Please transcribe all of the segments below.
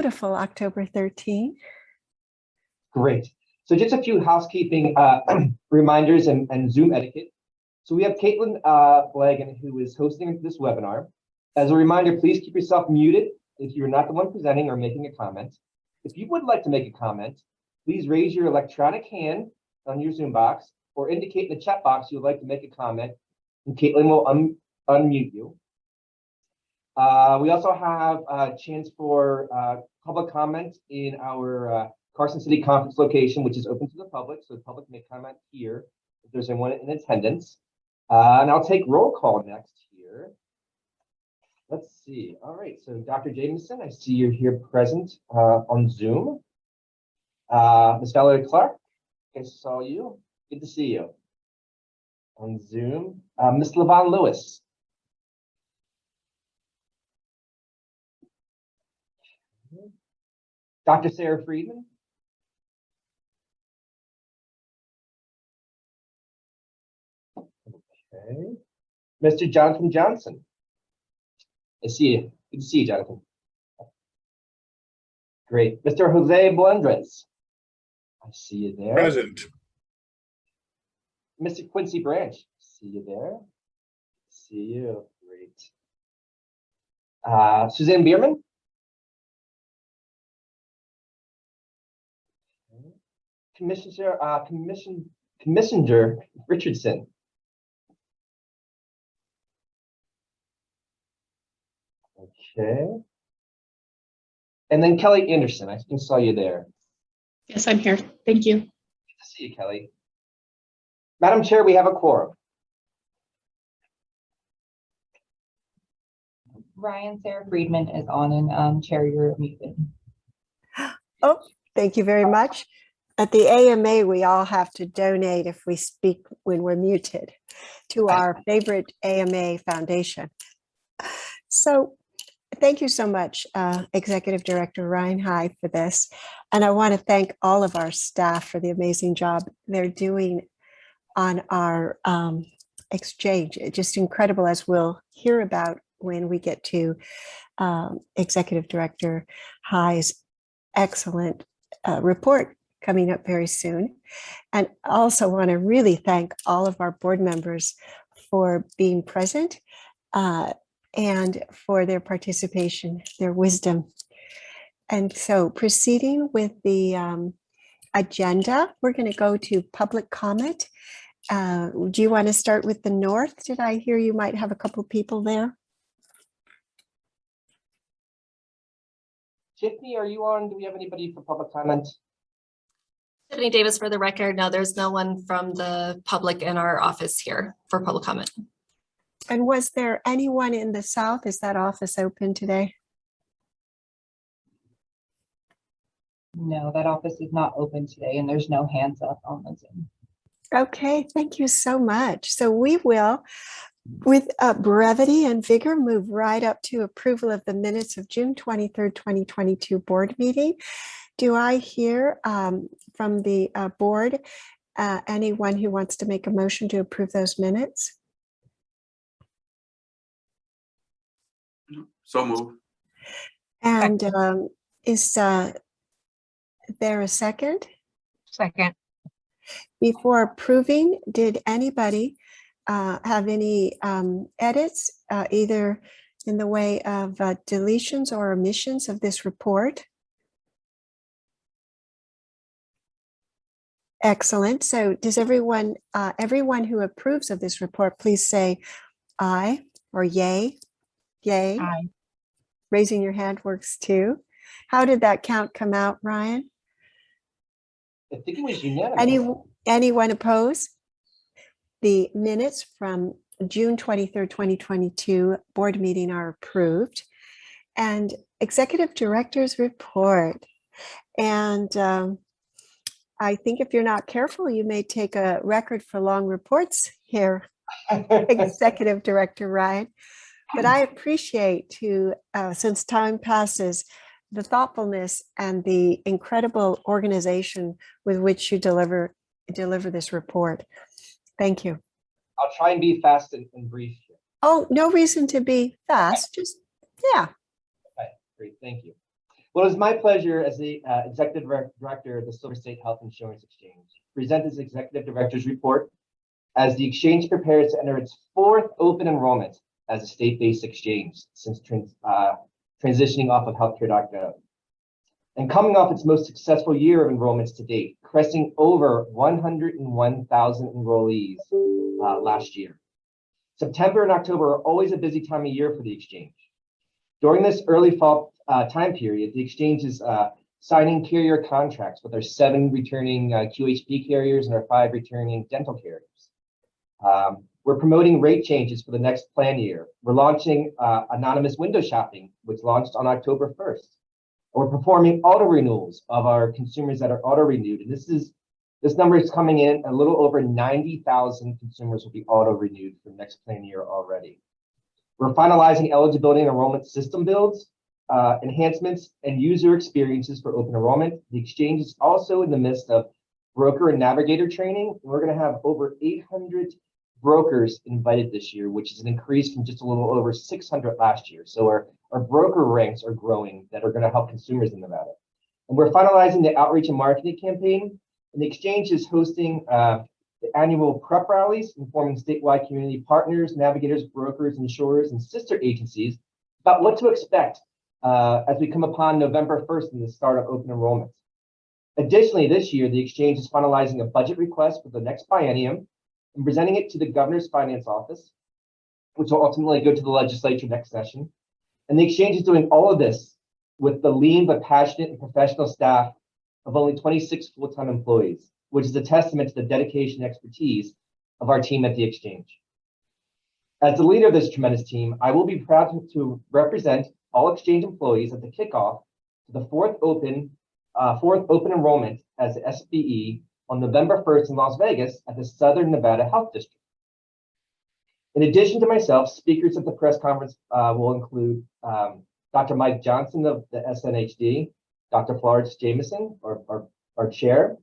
Beautiful October 13. Great. So just a few housekeeping reminders and Zoom etiquette. So we have Caitlin Blagan, who is hosting this webinar. As a reminder, please keep yourself muted if you're not the one presenting or making a comment. If you would like to make a comment, please raise your electronic hand on your Zoom box or indicate in the chat box you would like to make a comment, and Caitlin will unmute you. We also have a chance for public comment in our Carson City Conference location, which is open to the public, so the public may comment here if there's anyone in attendance. And I'll take roll call next here. Let's see. All right, so Dr. Jamieson, I see you're here present on Zoom. Ms. Valerie Clark, I saw you. Good to see you on Zoom. Ms. Levon Lewis. Dr. Sarah Friedman. Okay. Mr. Jonathan Johnson. I see you. Good to see you, Jonathan. Great. Mr. Jose Melendrez. I see you there. Present. Mr. Quincy Branch. See you there. See you. Great. Suzanne Bierman. Commissioner Richardson. Okay. And then Kelly Anderson, I think I saw you there. Yes, I'm here. Thank you. Good to see you, Kelly. Madam Chair, we have a quorum. Ryan, Sarah Friedman is on, and Chair, you're muted. Oh, thank you very much. At the AMA, we all have to donate if we speak when we're muted to our favorite AMA foundation. So thank you so much, Executive Director Ryan High, for this. And I want to thank all of our staff for the amazing job they're doing on our exchange. It's just incredible, as we'll hear about when we get to Executive Director High's excellent report coming up very soon. And I also want to really thank all of our board members for being present and for their participation, their wisdom. And so proceeding with the agenda, we're going to go to public comment. Do you want to start with the North? Did I hear you might have a couple people there? Tiffany, are you on? Do we have anybody for public comment? Tiffany Davis, for the record. No, there's no one from the public in our office here for public comment. And was there anyone in the South? Is that office open today? No, that office is not open today, and there's no hands up on the Zoom. Okay, thank you so much. So we will, with brevity and vigor, move right up to approval of the minutes of June 23rd, 2022 board meeting. Do I hear from the board anyone who wants to make a motion to approve those minutes? So move. And is there a second? Second. Before approving, did anybody have any edits, either in the way of deletions or omissions of this report? Excellent. So does everyone who approves of this report, please say aye or yay? Yay. Aye. Raising your hand works too. How did that count come out, Ryan? I think it was unanimous. Anyone oppose? The minutes from June 23rd, 2022 board meeting are approved. And Executive Director's report. And I think if you're not careful, you may take a record for long reports here, Executive Director Ryan. But I appreciate since time passes, the thoughtfulness and the incredible organization with which you deliver this report. Thank you. I'll try and be fast and brief here. Oh, no reason to be fast. Just, yeah. Okay, great, thank you. Well, it is my pleasure as the Executive Director of the Silver State Health Insurance Exchange to present this Executive Director's report as the exchange prepares to enter its fourth open enrollment as a state-based exchange since transitioning off of healthcare.gov. And coming off its most successful year of enrollments to date, cresting over 101,000 enrollees last year. September and October are always a busy time of year for the exchange. During this early fall time period, the exchange is signing carrier contracts with our 7 returning QHP carriers and our 5 returning dental carriers. We're promoting rate changes for the next plan year. We're launching anonymous window shopping, which launched on October 1st. We're performing auto renewals of our consumers that are auto renewed. And this number is coming in a little over 90,000 consumers will be auto renewed for next plan year already. We're finalizing eligibility and enrollment system builds, enhancements, and user experiences for open enrollment. The exchange is also in the midst of broker and navigator training. We're going to have over 800 brokers invited this year, which is an increase from just a little over 600 last year. So our broker ranks are growing that are going to help consumers in Nevada. And we're finalizing the outreach and marketing campaign. And the exchange is hosting the annual prep rallies, informing statewide community partners, navigators, brokers, insurers, and sister agencies about what to expect as we come upon November 1st in the start of open enrollment. Additionally, this year, the exchange is finalizing a budget request for the next biennium and presenting it to the governor's finance office, which will ultimately go to the legislature next session. And the exchange is doing all of this with the lean but passionate and professional staff of only 26 full-time employees, which is a testament to the dedication and expertise of our team at the exchange. As the leader of this tremendous team, I will be proud to represent all exchange employees at the kickoff to the fourth open enrollment as the SBE on November 1st in Las Vegas at the Southern Nevada Health District. In addition to myself, speakers at the press conference will include Dr. Mike Johnson of the SNHD, Dr. Florence Jameson, our chair,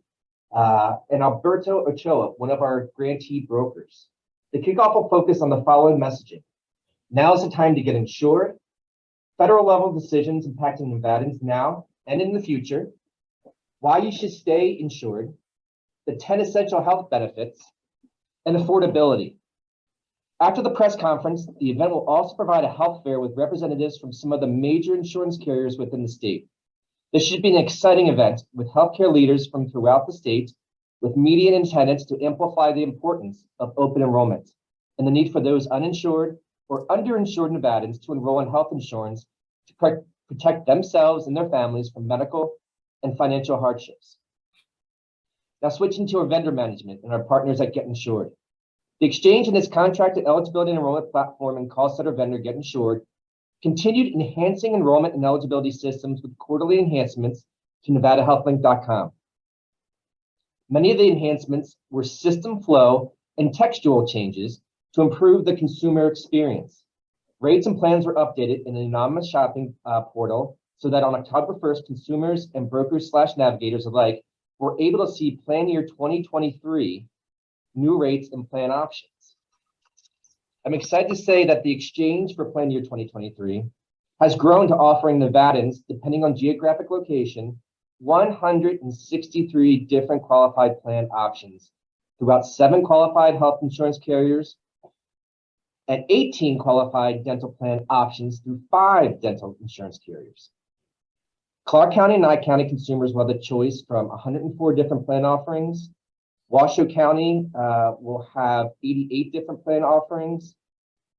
and Alberto Ochoa, one of our grantee brokers. The kickoff will focus on the following messaging. Now is the time to get insured, federal level decisions impacting Nevadans now and in the future, why you should stay insured, the 10 essential health benefits, and affordability. After the press conference, the event will also provide a health fair with representatives from some of the major insurance carriers within the state. This should be an exciting event with healthcare leaders from throughout the state, with media and attendance to amplify the importance of open enrollment and the need for those uninsured or underinsured Nevadans to enroll in health insurance to protect themselves and their families from medical and financial hardships. Now switching to our vendor management and our partners at Get Insured. The exchange and its contracted eligibility and enrollment platform and call center vendor Get Insured continued enhancing enrollment and eligibility systems with quarterly enhancements to NevadaHealthLink.com. Many of the enhancements were system flow and textual changes to improve the consumer experience. Rates and plans were updated in an anonymous shopping portal so that on October 1st, consumers and brokers/navigators alike were able to see plan year 2023 new rates and plan options. I'm excited to say that the exchange for plan year 2023 has grown to offering Nevadans, depending on geographic location, 163 different qualified plan options throughout 7 qualified health insurance carriers and 18 qualified dental plan options through 5 dental insurance carriers. Clark County and Nye County consumers will have the choice from 104 different plan offerings. Washoe County will have 88 different plan offerings.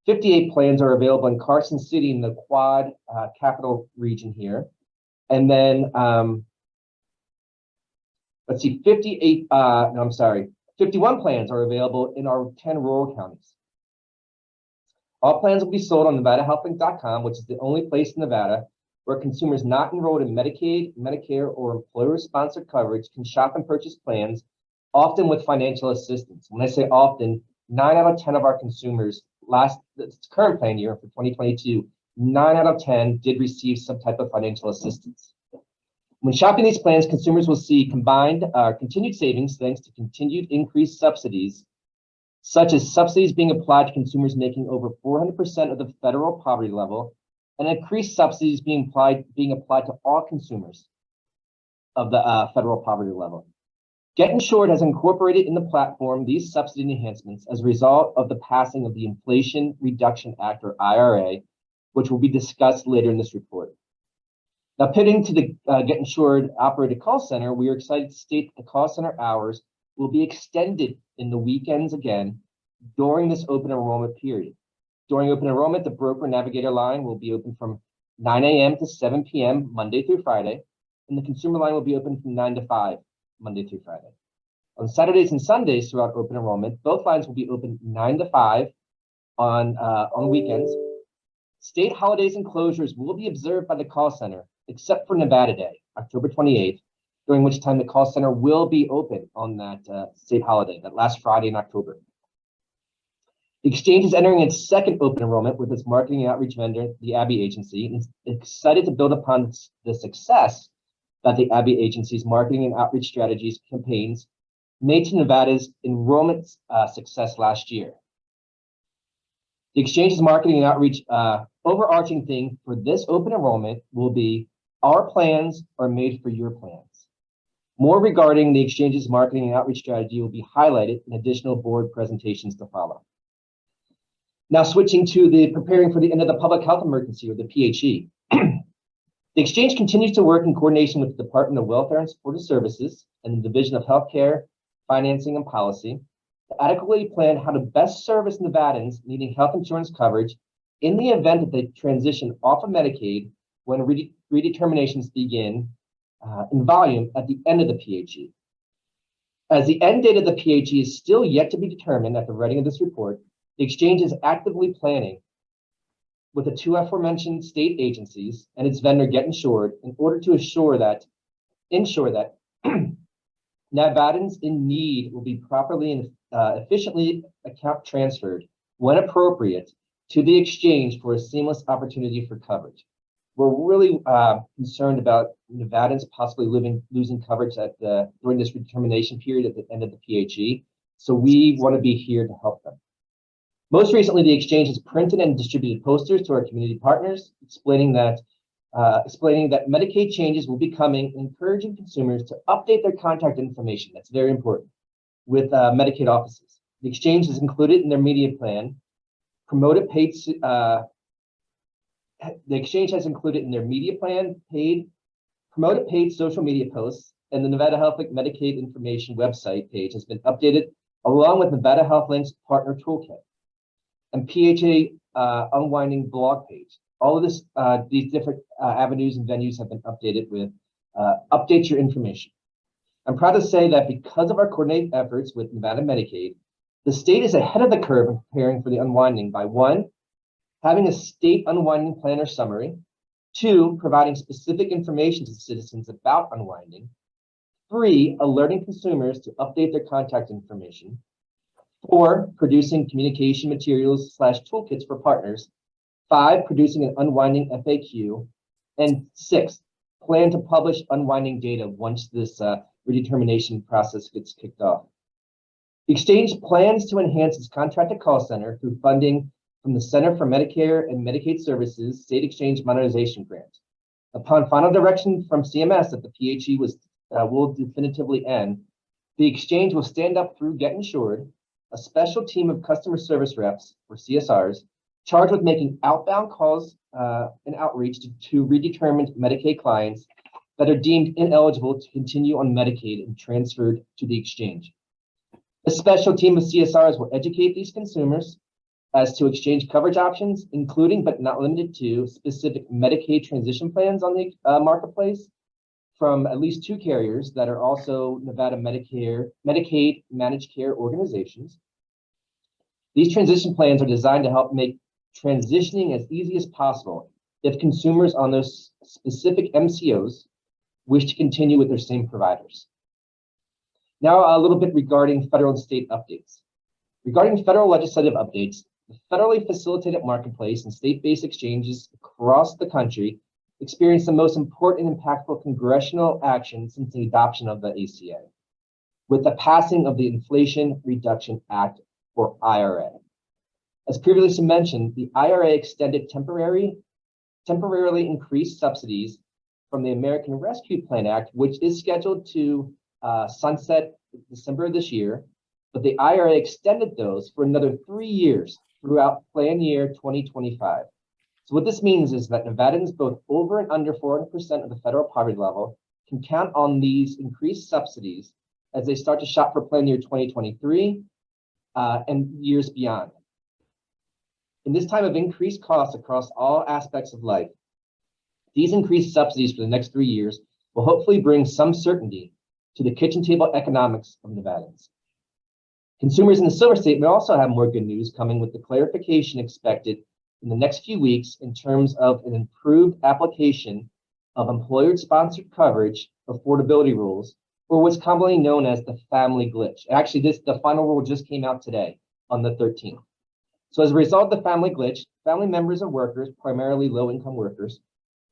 58 plans are available in Carson City in the Quad capital region here. And then, 51 plans are available in our 10 rural counties. All plans will be sold on NevadaHealthLink.com, which is the only place in Nevada where consumers not enrolled in Medicaid, Medicare, or employer-sponsored coverage can shop and purchase plans, often with financial assistance. When I say often, 9 out of 10 of our consumers this current plan year for 2022, 9 out of 10 did receive some type of financial assistance. When shopping these plans, consumers will see continued savings thanks to continued increased subsidies, such as subsidies being applied to consumers making over 400% of the federal poverty level and increased subsidies being applied to all consumers of the federal poverty level. Get Insured has incorporated in the platform these subsidy enhancements as a result of the passing of the Inflation Reduction Act, or IRA, which will be discussed later in this report. Now, pivoting to the Get Insured operated call center, we are excited to state that the call center hours will be extended in the weekends again during this open enrollment period. During open enrollment, the broker navigator line will be open from 9 a.m. to 7 p.m. Monday through Friday, and the consumer line will be open from 9 to 5 Monday through Friday. On Saturdays and Sundays throughout open enrollment, both lines will be open 9 to 5 on weekends. State holidays and closures will be observed by the call center, except for Nevada Day, October 28th, during which time the call center will be open on that state holiday, that last Friday in October. The exchange is entering its second open enrollment with its marketing and outreach vendor, the Abby Agency, and is excited to build upon the success that the Abby Agency's marketing and outreach strategies campaigns made to Nevada's enrollment success last year. The exchange's marketing and outreach overarching theme for this open enrollment will be "Our plans are made for your plans." More regarding the exchange's marketing and outreach strategy will be highlighted in additional board presentations to follow. Now, switching to the preparing for the end of the public health emergency, or the PHE. The exchange continues to work in coordination with the Department of Welfare and Supportive Services and the Division of Healthcare, Financing, and Policy to adequately plan how to best service Nevadans needing health insurance coverage in the event that they transition off of Medicaid when redeterminations begin in volume at the end of the PHE. As the end date of the PHE is still yet to be determined at the writing of this report, the exchange is actively planning with the two aforementioned state agencies and its vendor Get Insured in order to ensure that Nevadans in need will be properly and efficiently account transferred when appropriate to the exchange for a seamless opportunity for coverage. We're really concerned about Nevadans possibly losing coverage during this redetermination period at the end of the PHE. So we want to be here to help them. Most recently, the exchange has printed and distributed posters to our community partners explaining that Medicaid changes will be coming, encouraging consumers to update their contact information. That's very important with Medicaid offices. The exchange is included in their media plan. The exchange has included in their media plan promoted paid social media posts, and the Nevada Health Link Medicaid information website page has been updated along with Nevada Health Link's partner toolkit and PHA unwinding blog page. All of these different avenues and venues have been updated with update your information. I'm proud to say that because of our coordinated efforts with Nevada Medicaid, the state is ahead of the curve in preparing for the unwinding by 1, having a state unwinding plan or summary, 2, providing specific information to citizens about unwinding, 3, alerting consumers to update their contact information, 4, producing communication materials / toolkits for partners, 5, producing an unwinding FAQ, and 6, plan to publish unwinding data once this redetermination process gets kicked off. The exchange plans to enhance its contracted call center through funding from the Center for Medicare and Medicaid Services State Exchange Modernization Grant. Upon final direction from CMS that the PHE will definitively end, the exchange will stand up through Get Insured, a special team of customer service reps, or CSRs, charged with making outbound calls and outreach to redetermined Medicaid clients that are deemed ineligible to continue on Medicaid and transferred to the exchange. A special team of CSRs will educate these consumers as to exchange coverage options, including but not limited to specific Medicaid transition plans on the marketplace from at least 2 carriers that are also Nevada Medicaid managed care organizations. These transition plans are designed to help make transitioning as easy as possible if consumers on those specific MCOs wish to continue with their same providers. Now, a little bit regarding federal and state updates. Regarding federal legislative updates, the federally facilitated marketplace and state-based exchanges across the country experienced the most important and impactful congressional action since the adoption of the ACA, with the passing of the Inflation Reduction Act, or IRA. As previously mentioned, the IRA extended temporary temporarily increased subsidies from the American Rescue Plan Act, which is scheduled to sunset December of this year, but the IRA extended those for another 3 years throughout plan year 2025. So what this means is that Nevadans both over and under 400% of the federal poverty level can count on these increased subsidies as they start to shop for plan year 2023 and years beyond. In this time of increased costs across all aspects of life, these increased subsidies for the next 3 years will hopefully bring some certainty to the kitchen table economics of Nevadans. Consumers in the Silver State may also have more good news coming with the clarification expected in the next few weeks in terms of an improved application of employer-sponsored coverage affordability rules, or what's commonly known as the family glitch. Actually, the final rule just came out today on the 13th. So as a result of the family glitch, family members of workers, primarily low-income workers,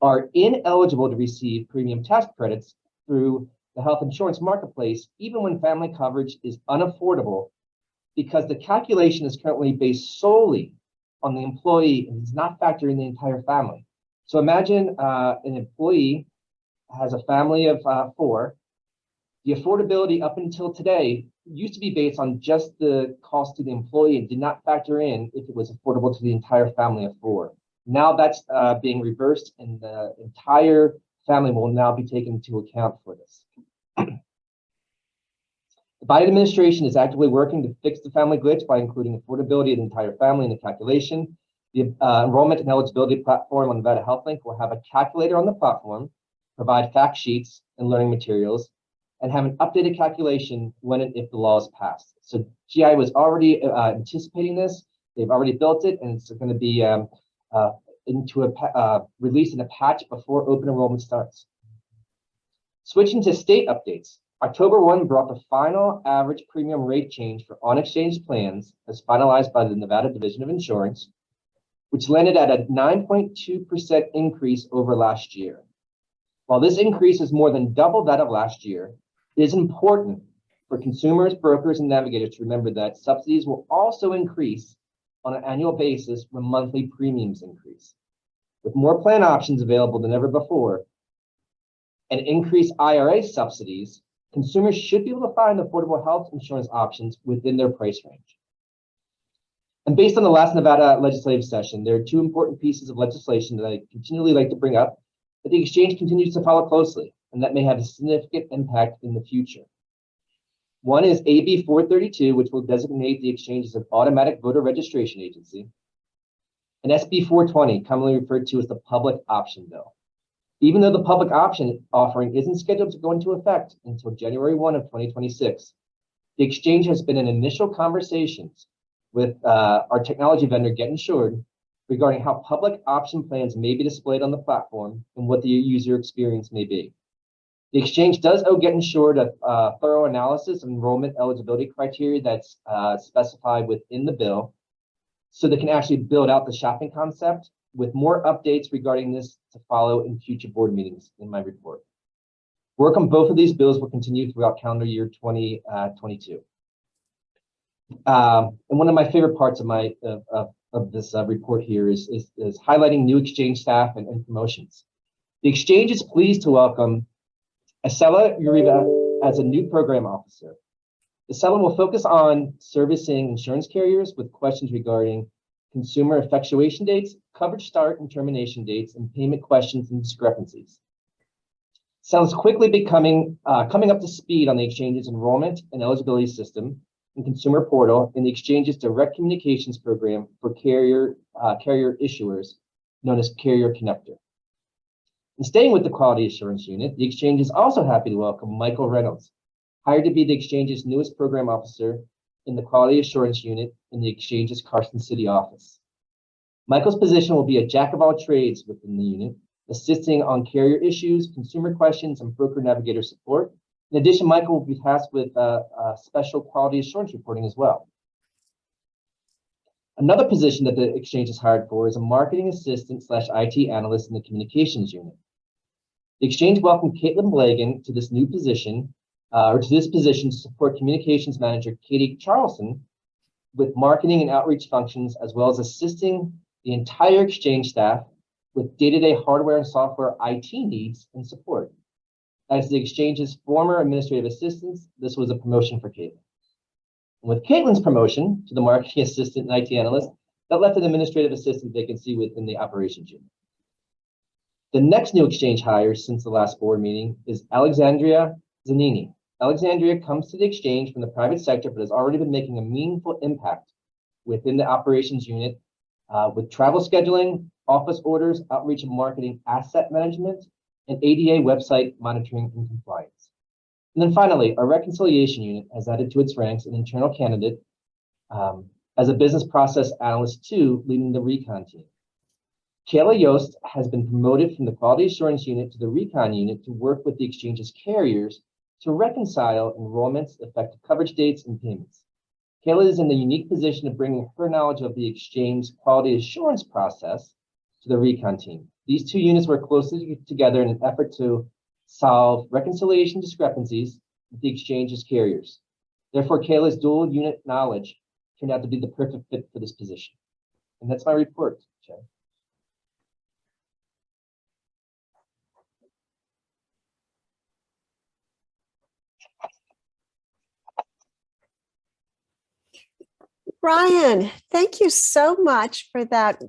are ineligible to receive premium tax credits through the health insurance marketplace, even when family coverage is unaffordable, because the calculation is currently based solely on the employee and does not factor in the entire family. So imagine an employee has a family of 4. The affordability up until today used to be based on just the cost to the employee and did not factor in if it was affordable to the entire family of 4. Now that's being reversed, and the entire family will now be taken into account for this. The Biden administration is actively working to fix the family glitch by including affordability of the entire family in the calculation. The enrollment and eligibility platform on Nevada HealthLink will have a calculator on the platform, provide fact sheets and learning materials, and have an updated calculation when and if the law is passed. So GI was already anticipating this. They've already built it, and it's going to be released in a patch before open enrollment starts. Switching to state updates, October 1 brought the final average premium rate change for on-exchange plans as finalized by the Nevada Division of Insurance, which landed at a 9.2% increase over last year. While this increase is more than double that of last year, it is important for consumers, brokers, and navigators to remember that subsidies will also increase on an annual basis when monthly premiums increase. With more plan options available than ever before and increased IRA subsidies, consumers should be able to find affordable health insurance options within their price range. And based on the last Nevada legislative session, there are 2 important pieces of legislation that I continually like to bring up that the exchange continues to follow closely, and that may have a significant impact in the future. One is AB 432, which will designate the exchange as an automatic voter registration agency, and SB 420, commonly referred to as the public option bill. Even though the public option offering isn't scheduled to go into effect until January 1 of 2026, the exchange has been in initial conversations with our technology vendor, Get Insured, regarding how public option plans may be displayed on the platform and what the user experience may be. The exchange does owe Get Insured a thorough analysis of enrollment eligibility criteria that's specified within the bill, so they can actually build out the shopping concept, with more updates regarding this to follow in future board meetings in my report. Work on both of these bills will continue throughout calendar year 2022. And one of my favorite parts of this report here is highlighting new exchange staff and promotions. The exchange is pleased to welcome Acela Uribe as a new program officer. Acela will focus on servicing insurance carriers with questions regarding consumer effectuation dates, coverage start and termination dates, and payment questions and discrepancies. Acela's quickly coming up to speed on the exchange's enrollment and eligibility system and consumer portal and the exchange's direct communications program for carrier issuers, known as Carrier Connector. And staying with the Quality Assurance Unit, the exchange is also happy to welcome Michael Reynolds, hired to be the exchange's newest program officer in the Quality Assurance Unit in the exchange's Carson City office. Michael's position will be a jack of all trades within the unit, assisting on carrier issues, consumer questions, and broker navigator support. In addition, Michael will be tasked with special quality assurance reporting as well. Another position that the exchange is hired for is a marketing assistant / IT analyst in the communications unit. The exchange welcomed Caitlin Blagan to this new position, to support communications manager Katie Charlson with marketing and outreach functions, as well as assisting the entire exchange staff with day-to-day hardware and software IT needs and support. As the exchange's former administrative assistant, this was a promotion for Caitlin. With Caitlin's promotion to the marketing assistant and IT analyst, that left an administrative assistant vacancy within the operations unit. The next new exchange hire since the last board meeting is Alexandria Zanini. Alexandria comes to the exchange from the private sector, but has already been making a meaningful impact within the operations unit with travel scheduling, office orders, outreach and marketing, asset management, and ADA website monitoring and compliance. And then finally, our reconciliation unit has added to its ranks an internal candidate as a business process analyst 2, leading the recon team. Kayla Yost has been promoted from the quality assurance unit to the recon unit to work with the exchange's carriers to reconcile enrollments, effective coverage dates, and payments. Kayla is in the unique position of bringing her knowledge of the exchange's quality assurance process to the recon team. These two units work closely together in an effort to solve reconciliation discrepancies with the exchange's carriers. Therefore, Kayla's dual unit knowledge turned out to be the perfect fit for this position. And that's my report, Chair. Ryan, thank you so much for that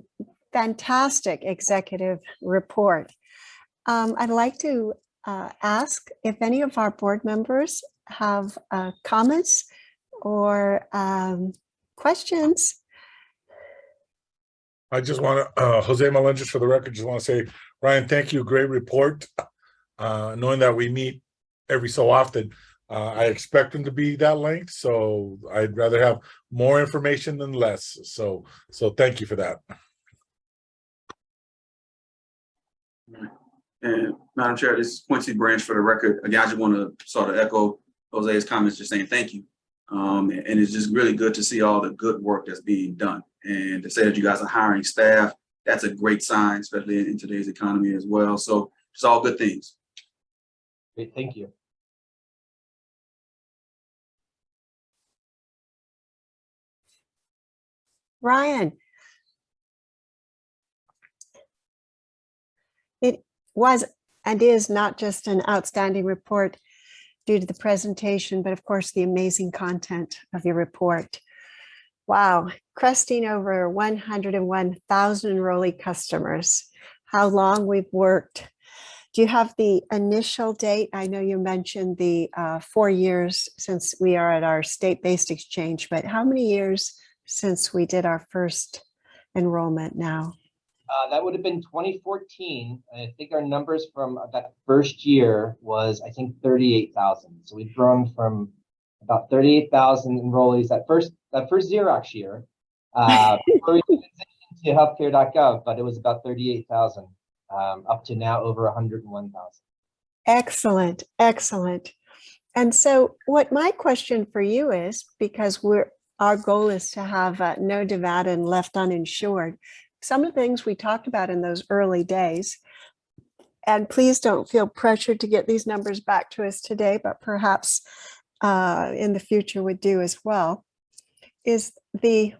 fantastic executive report. I'd like to ask if any of our board members have comments or questions. I just want to, Jose Melendez, for the record, just want to say, Ryan, thank you. Great report. Knowing that we meet every so often, I expect them to be that length, so I'd rather have more information than less. So thank you for that. And Madam Chair, this is Quincy Branch for the record. Again, I just want to sort of echo Jose's comments, just saying thank you. And it's just really good to see all the good work that's being done. And to say that you guys are hiring staff, that's a great sign, especially in today's economy as well. So it's all good things. Great, thank you. Ryan. It was and is not just an outstanding report due to the presentation, but of course the amazing content of your report. Wow, cresting over 101,000 enrollee customers. How long we've worked. Do you have the initial date? I know you mentioned the 4 years since we are at our state-based exchange, but how many years since we did our first enrollment now? That would have been 2014. I think our numbers from that first year was, I think, 38,000. So we've grown from about 38,000 enrollees that first Xerox year before we transitioned to healthcare.gov, but it was about 38,000 up to now over 101,000. Excellent, excellent. And so what my question for you is, because our goal is to have no Nevada left uninsured. Some of the things we talked about in those early days, and please don't feel pressured to get these numbers back to us today, but perhaps in the future would do as well, we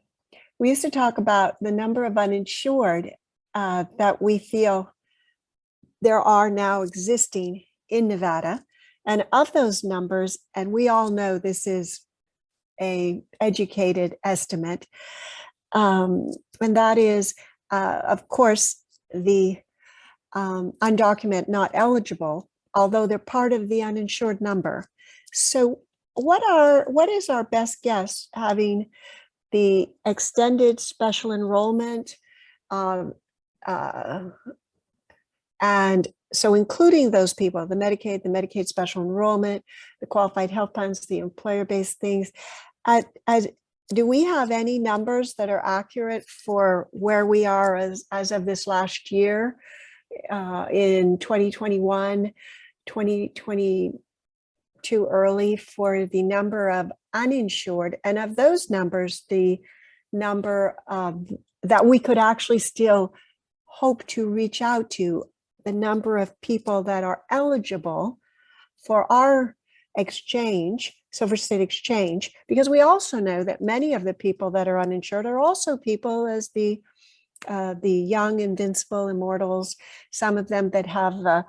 used to talk about the number of uninsured that we feel there are now existing in Nevada. And of those numbers, and we all know this is a educated estimate, and that is, of course, the undocumented not eligible, although they're part of the uninsured number. So what is our best guess, having the extended special enrollment, and so including those people, the Medicaid special enrollment, the qualified health plans, the employer-based things, do we have any numbers that are accurate for where we are as of this last year in 2021, 2022 early, for the number of uninsured, and of those numbers, the number that we could actually still hope to reach out to, the number of people that are eligible for our exchange, Silver State Exchange, because we also know that many of the people that are uninsured are also people, as the the young, invincible, immortals, some of them that have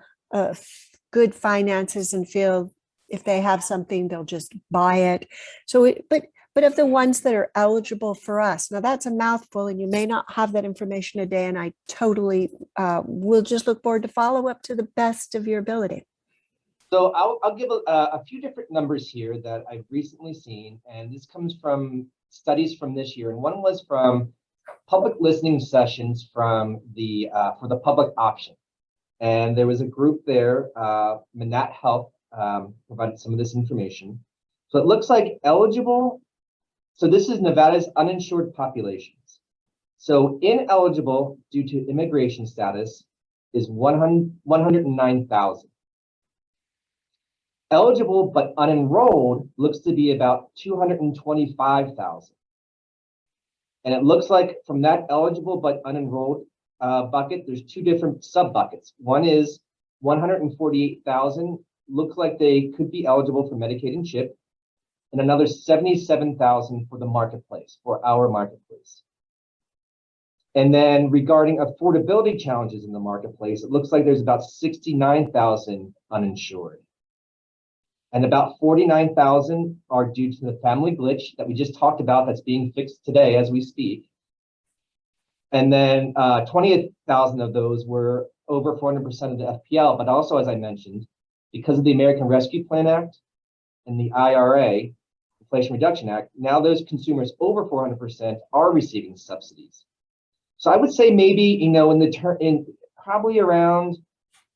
good finances and feel if they have something, they'll just buy it. So, but of the ones that are eligible for us, now that's a mouthful and you may not have that information today, and I totally will just look forward to follow up to the best of your ability. So I'll give a few different numbers here that I've recently seen, and this comes from studies from this year. And one was from public listening sessions from the for the public option. And there was a group there, Manat Health provided some of this information. So it looks like eligible. So this is Nevada's uninsured populations. So ineligible due to immigration status is 109,000. Eligible but unenrolled looks to be about 225,000. And it looks like from that eligible but unenrolled bucket, there's two different sub buckets. One is 148,000, looks like they could be eligible for Medicaid and CHIP, and another 77,000 for the marketplace, for our marketplace. And then regarding affordability challenges in the marketplace, it looks like there's about 69,000 uninsured. And about 49,000 are due to the family glitch that we just talked about that's being fixed today as we speak. And then 28,000 of those were over 400% of the FPL, but also, as I mentioned, because of the American Rescue Plan Act and the IRA, Inflation Reduction Act, now those consumers over 400% are receiving subsidies. So I would say maybe, you know, in probably around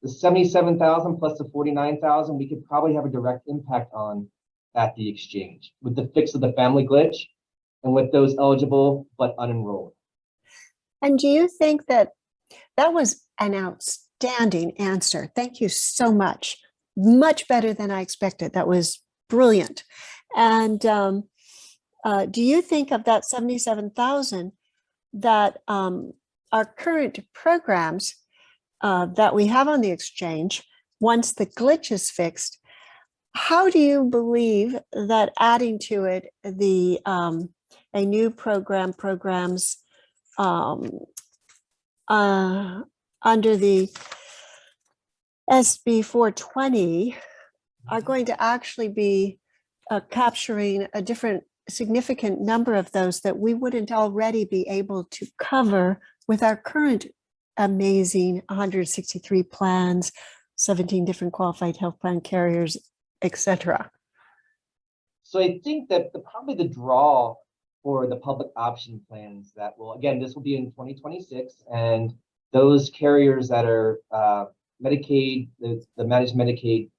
the 77,000 plus the 49,000, we could probably have a direct impact on at the exchange with the fix of the family glitch and with those eligible but unenrolled. And do you think that that was an outstanding answer? Thank you so much. Much better than I expected. That was brilliant. And do you think of that 77,000 that our current programs that we have on the exchange, once the glitch is fixed, how do you believe that adding to it the a new programs under the SB 420 are going to actually be capturing a different significant number of those that we wouldn't already be able to cover with our current amazing 163 plans, 17 different qualified health plan carriers, etc. So I think that probably the draw for the public option plans that will, again, this will be in 2026, and those carriers that are Medicaid, the managed Medicaid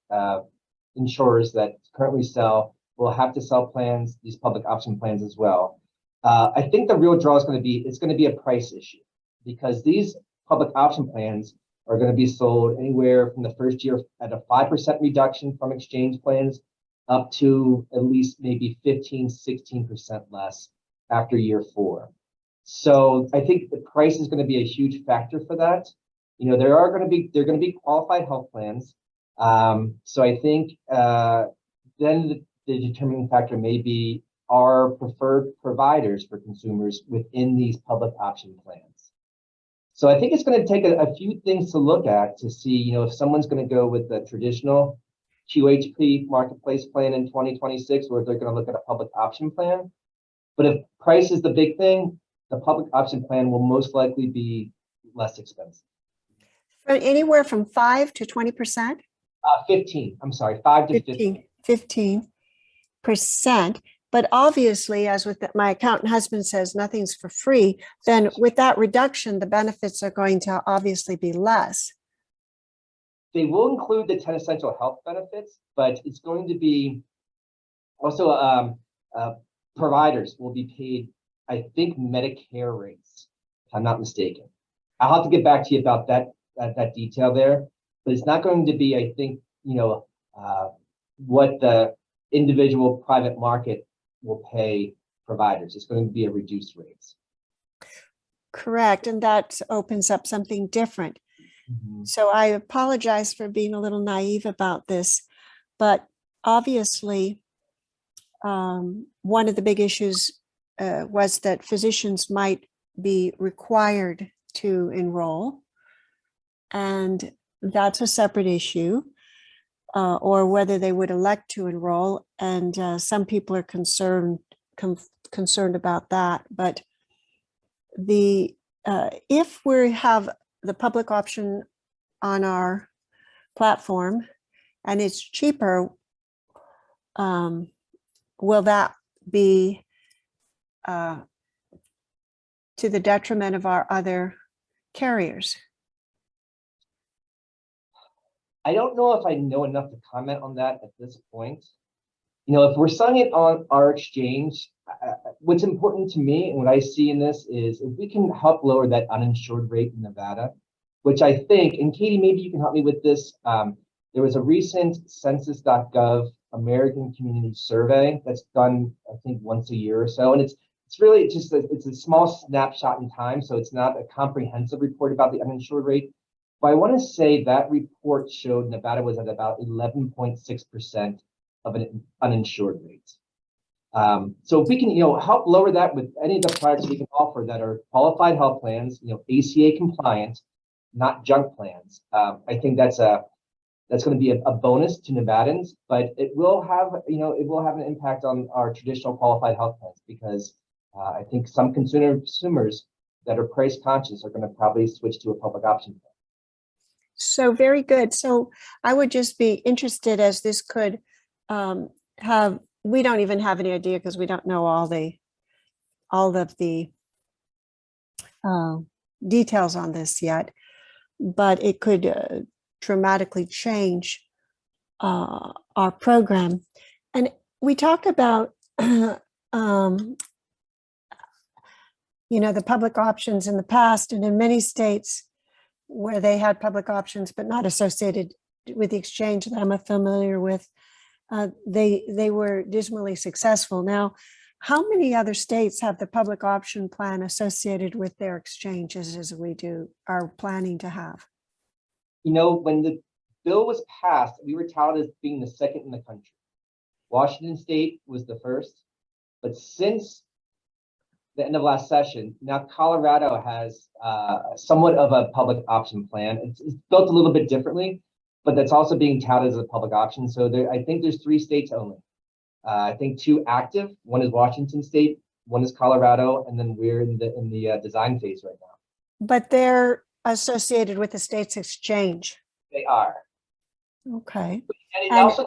insurers that currently sell will have to sell plans, these public option plans as well. I think the real draw is going to be, it's going to be a price issue, because these public option plans are going to be sold anywhere from the first year at a 5% reduction from exchange plans up to at least maybe 15, 16% less after year 4. So I think the price is going to be a huge factor for that. You know, there are going to be qualified health plans. So I think then the determining factor may be our preferred providers for consumers within these public option plans. So I think it's going to take a few things to look at to see, you know, if someone's going to go with the traditional QHP marketplace plan in 2026, or if they're going to look at a public option plan. But if price is the big thing, the public option plan will most likely be less expensive. Anywhere from 5 to 20%? 15, I'm sorry, 5 to 15. 15%. But obviously, as with my accountant husband says, nothing's for free. Then with that reduction, the benefits are going to obviously be less. They will include the 10 essential health benefits, but it's going to be also providers will be paid, I think, Medicare rates, if I'm not mistaken. I'll have to get back to you about that detail there, but it's not going to be, I think, you know, what the individual private market will pay providers. It's going to be a reduced rates. Correct. And that opens up something different. Mm-hmm. So I apologize for being a little naive about this, but obviously one of the big issues was that physicians might be required to enroll. And that's a separate issue, or whether they would elect to enroll. And some people are concerned about that. But if we have the public option on our platform and it's cheaper, will that be to the detriment of our other carriers? I don't know if I know enough to comment on that at this point. You know, if we're selling it on our exchange, what's important to me and what I see in this is if we can help lower that uninsured rate in Nevada, which I think, and Katie, maybe you can help me with this. There was a recent census.gov American Community Survey that's done, I think, once a year or so. And it's really just it's a small snapshot in time. So it's not a comprehensive report about the uninsured rate. But I want to say that report showed Nevada was at about 11.6% of an uninsured rate. So if we can, help lower that with any of the products we can offer that are qualified health plans, ACA compliant, not junk plans. I think that's going to be a bonus to Nevadans, but it will have an impact on our traditional qualified health plans because I think some consumers that are price conscious are going to probably switch to a public option plan. So very good. So I would just be interested, as this could we don't even have any idea because we don't know all of the details on this yet, but it could dramatically change our program. And we talked about the public options in the past, and in many states where they had public options but not associated with the exchange that I'm familiar with, they were dismally successful. Now, how many other states have the public option plan associated with their exchanges as we are planning to have? When the bill was passed, we were touted as being the second in the country. Washington State was the first, but since the end of last session, now Colorado has somewhat of a public option plan. It's built a little bit differently, but that's also being touted as a public option. So I think there's 3 states only. I think 2 active. One is Washington State, one is Colorado, and then we're in the design phase right now. But they're associated with the state's exchange. They are. Okay. And it also,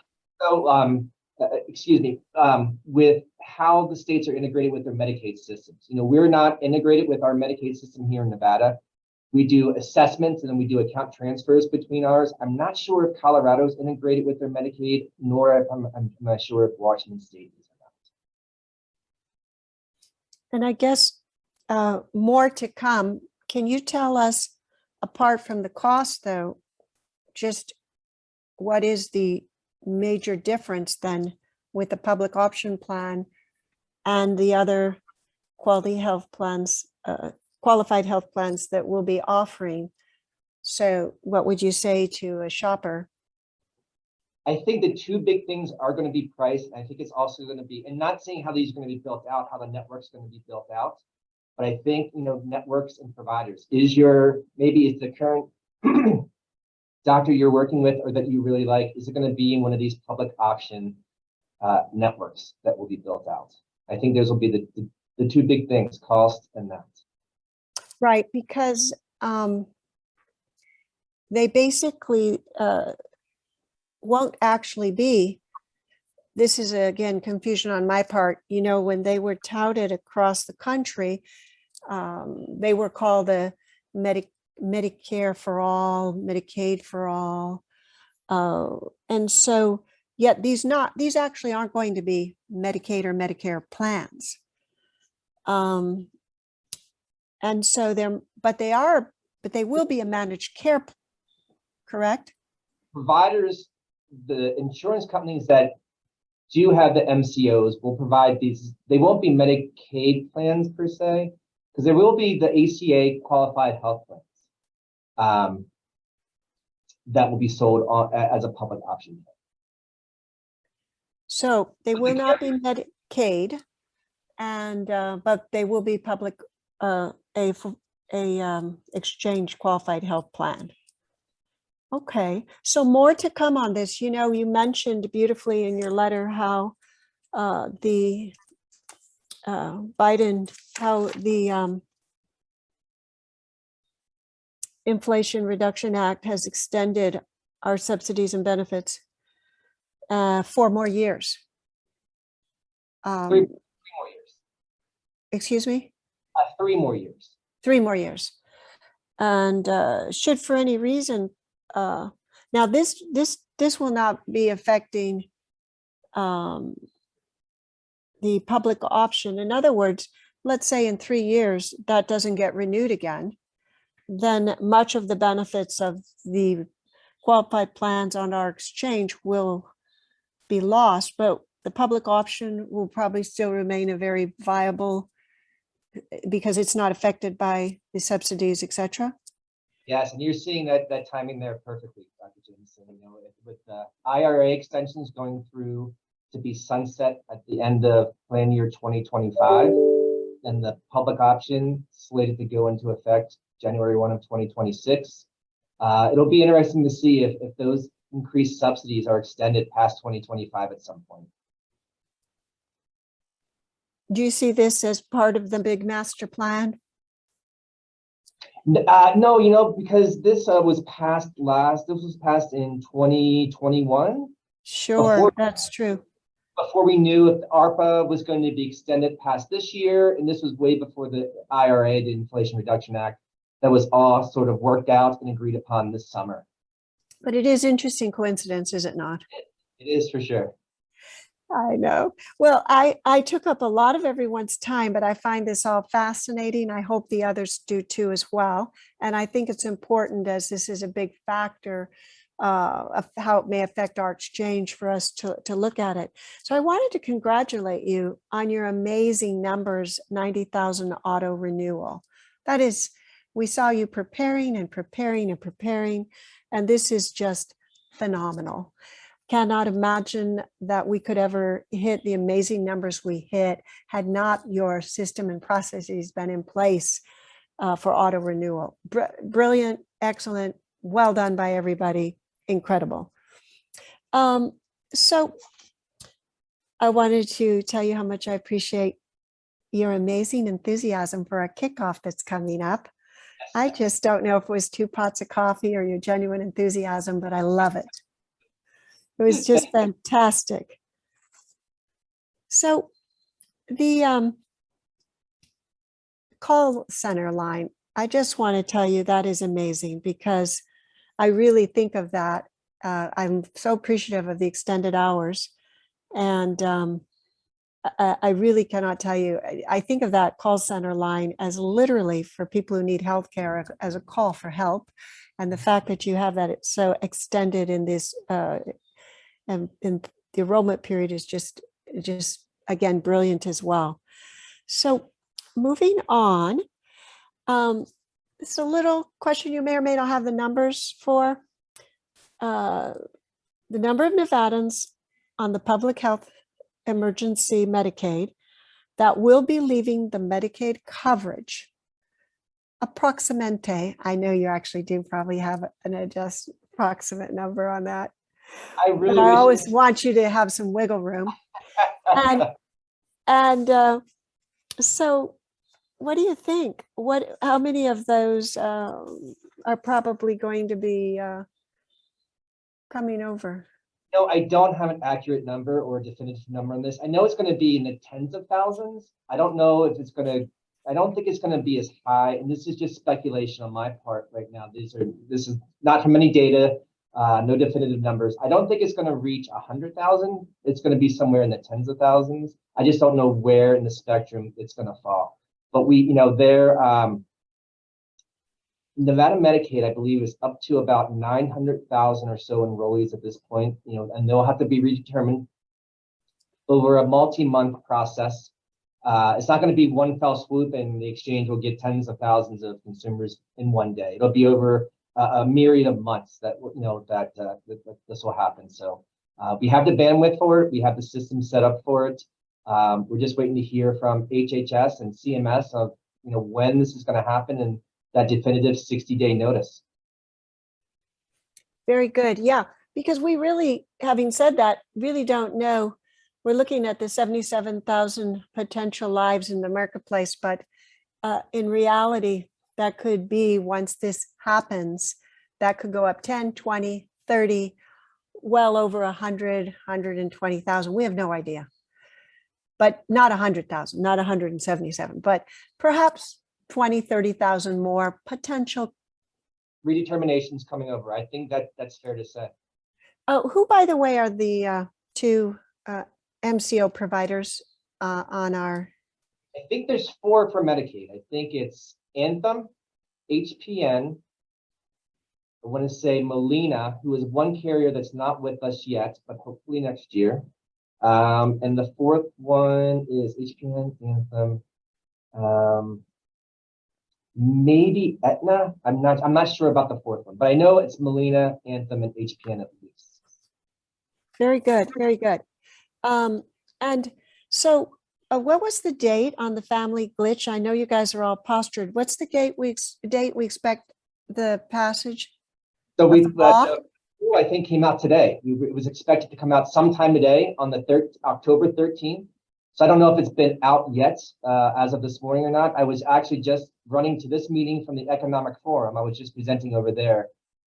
with how the states are integrated with their Medicaid systems. We're not integrated with our Medicaid system here in Nevada. We do assessments and then we do account transfers between ours. I'm not sure if Colorado's integrated with their Medicaid, nor if I'm not sure if Washington State is or not. And I guess more to come. Can you tell us, apart from the cost, though, just what is the major difference then with the public option plan and the other qualified health plans that we'll be offering? So what would you say to a shopper? I think the 2 big things are going to be price. And I think it's also going to be, and not saying how these are going to be built out, how the network's going to be built out, but I think, networks and providers maybe it's the current doctor you're working with or that you really like, is it going to be in one of these public option networks that will be built out? I think those will be the 2 big things, cost and that. Right, because they basically won't actually be, this is again confusion on my part, when they were touted across the country, they were called a Medicare for all, Medicaid for all. And so yet these actually aren't going to be Medicaid or Medicare plans. And so they will be a managed care, correct? Providers, the insurance companies that do have the MCOs will provide these. They won't be Medicaid plans per se, because there will be the ACA qualified health plans that will be sold as a public option. So they will not be Medicaid, and but they will be public exchange qualified health plan. Okay, so more to come on this. You know, you mentioned beautifully in your letter how the Biden, how the Inflation Reduction Act has extended our subsidies and benefits 4 more years. 3 more years. Excuse me? 3 more years. 3 more years. And should for any reason, now this will not be affecting the public option. In other words, let's say in 3 years that doesn't get renewed again, then much of the benefits of the qualified plans on our exchange will be lost, but the public option will probably still remain a very viable because it's not affected by the subsidies, et cetera. Yes, and you're seeing that timing there perfectly, Dr. Jameson. You know, with the IRA extensions going through to be sunset at the end of plan year 2025, and the public option slated to go into effect January 1 of 2026. It'll be interesting to see if those increased subsidies are extended past 2025 at some point. Do you see this as part of the big master plan? No, you know, because this was passed in 2021. Sure, Before- that's true. Before we knew if ARPA was going to be extended past this year, and this was way before the IRA, the Inflation Reduction Act, that was all sort of worked out and agreed upon this summer. But it is interesting coincidence, is it not? It is for sure. I know. Well, I took up a lot of everyone's time, but I find this all fascinating. I hope the others do too as well. And I think it's important, as this is a big factor of how it may affect our exchange, for us to look at it. So I wanted to congratulate you on your amazing numbers, 90,000 auto renewal. That is, we saw you preparing and preparing and preparing, and this is just phenomenal. Cannot imagine that we could ever hit the amazing numbers we hit had not your system and processes been in place for auto renewal. Brilliant, excellent, well done by everybody, incredible. So I wanted to tell you how much I appreciate your amazing enthusiasm for our kickoff that's coming up. I just don't know if it was 2 pots of coffee or your genuine enthusiasm, but I love it. It was just fantastic. So the call center line, I just want to tell you that is amazing, because I really think of that. I'm so appreciative of the extended hours. And I really cannot tell you, I think of that call center line as literally for people who need healthcare as a call for help. And the fact that you have that it's so extended in this and the enrollment period is just again brilliant as well. So moving on, it's a little question you may or may not have the numbers for. The number of Nevadans on the public health emergency Medicaid that will be leaving the Medicaid coverage. Approximente, I know you actually do probably have an approximate number on that. I really But I wish- always want you to have some wiggle room. And so what do you think? How many of those are probably going to be coming over? No, I don't have an accurate number or a definitive number on this. I know it's going to be in the tens of thousands. I don't know if it's going to, I don't think it's going to be as high. And this is just speculation on my part right now. This is not from any data, no definitive numbers. I don't think it's going to reach 100,000. It's going to be somewhere in the tens of thousands. I just don't know where in the spectrum it's going to fall. But Nevada Medicaid, I believe, is up to about 900,000 or so enrollees at this point, and they'll have to be redetermined over a multi-month process. It's not going to be one fell swoop and the exchange will get tens of thousands of consumers in one day. It'll be over a myriad of months that this will happen. So we have the bandwidth for it. We have the system set up for it. We're just waiting to hear from HHS and CMS of when this is going to happen and that definitive 60-day notice. Very good. Yeah, because we really, having said that, really don't know. We're looking at the 77,000 potential lives in the marketplace, but in reality, that could be, once this happens, that could go up 10, 20, 30, well over 100, 120,000. We have no idea. But not 100,000, not 177, but perhaps 20, 30,000 more potential. Redeterminations coming over. I think that's fair to say. Who, by the way, are the two MCO providers on our? I think there's 4 for Medicaid. I think it's Anthem, HPN. I want to say Molina, who is one carrier that's not with us yet, but hopefully next year. And the 4th one is HPN, Anthem, maybe Aetna. I'm not sure about the 4th one, but I know it's Molina, Anthem, and HPN at least. Very good, very good. And so what was the date on the family glitch? I know you guys are all postured. What's the date we expect the passage? So we, Of the law? I think came out today. It was expected to come out sometime today on the October 13th. So I don't know if it's been out yet as of this morning or not. I was actually just running to this meeting from the Economic Forum. I was just presenting over there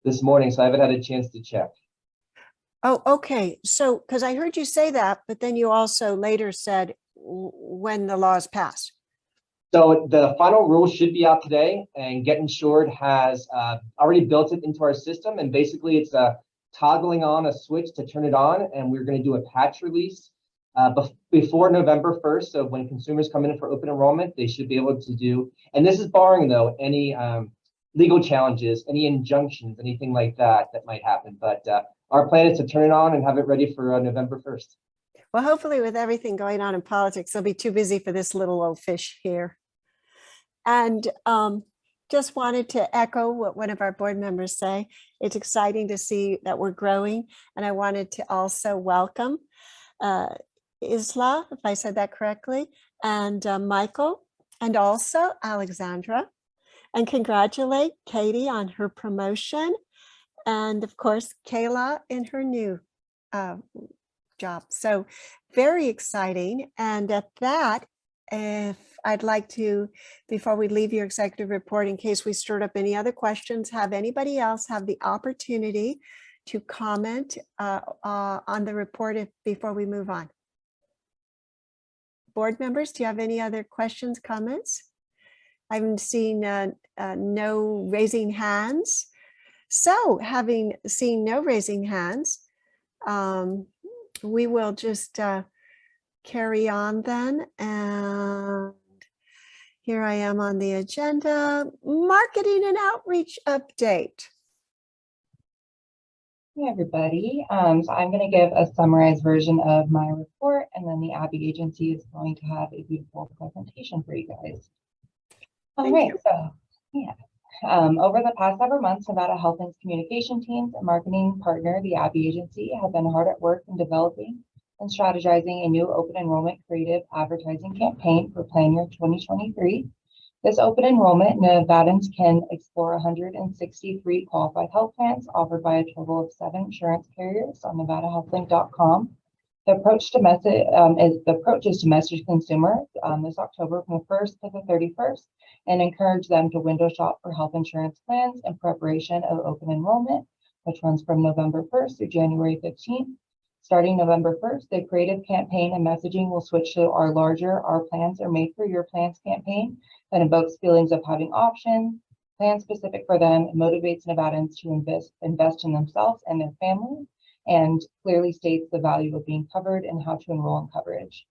this morning, so I haven't had a chance to check. Oh, okay. So, because I heard you say that, but then you also later said when the law is passed. So the final rule should be out today, and Get Insured has already built it into our system. And basically it's toggling on a switch to turn it on. And we're going to do a patch release before November 1st. So when consumers come in for open enrollment, they should be able to do, and this is barring though, any legal challenges, any injunctions, anything like that might happen. But our plan is to turn it on and have it ready for November 1st. Well, hopefully with everything going on in politics, they'll be too busy for this little old fish here. And just wanted to echo what one of our board members say. It's exciting to see that we're growing. And I wanted to also welcome Isla, if I said that correctly, and Michael, and also Alexandra, and congratulate Katie on her promotion. And of course, Kayla in her new job. So very exciting. And at that, if I'd like to, before we leave your executive report, in case we stirred up any other questions, have anybody else have the opportunity to comment on the report before we move on. Board members, do you have any other questions, comments? I haven't seen no raising hands. So having seen no raising hands, we will just carry on then. And here I am on the agenda, marketing and outreach update. Hey, everybody. So I'm going to give a summarized version of my report, and then the Abby Agency is going to have a beautiful presentation for you guys. All right, so yeah. Over the past several months, Nevada Health and Communication teams and marketing partner, the Abby Agency, have been hard at work in developing and strategizing a new open enrollment creative advertising campaign for plan year 2023. This open enrollment, Nevadans can explore 163 qualified health plans offered by a total of 7 insurance carriers on NevadaHealthLink.com. The approach is to message consumers this October from the 1st to the 31st and encourage them to window shop for health insurance plans in preparation of open enrollment, which runs from November 1st through January 15th. Starting November 1st, the creative campaign and messaging will switch to our larger "Our Plans Are Made for Your Plans" campaign that invokes feelings of having options, plans specific for them, and motivates Nevadans to invest in themselves and their families, and clearly states the value of being covered and how to enroll in coverage.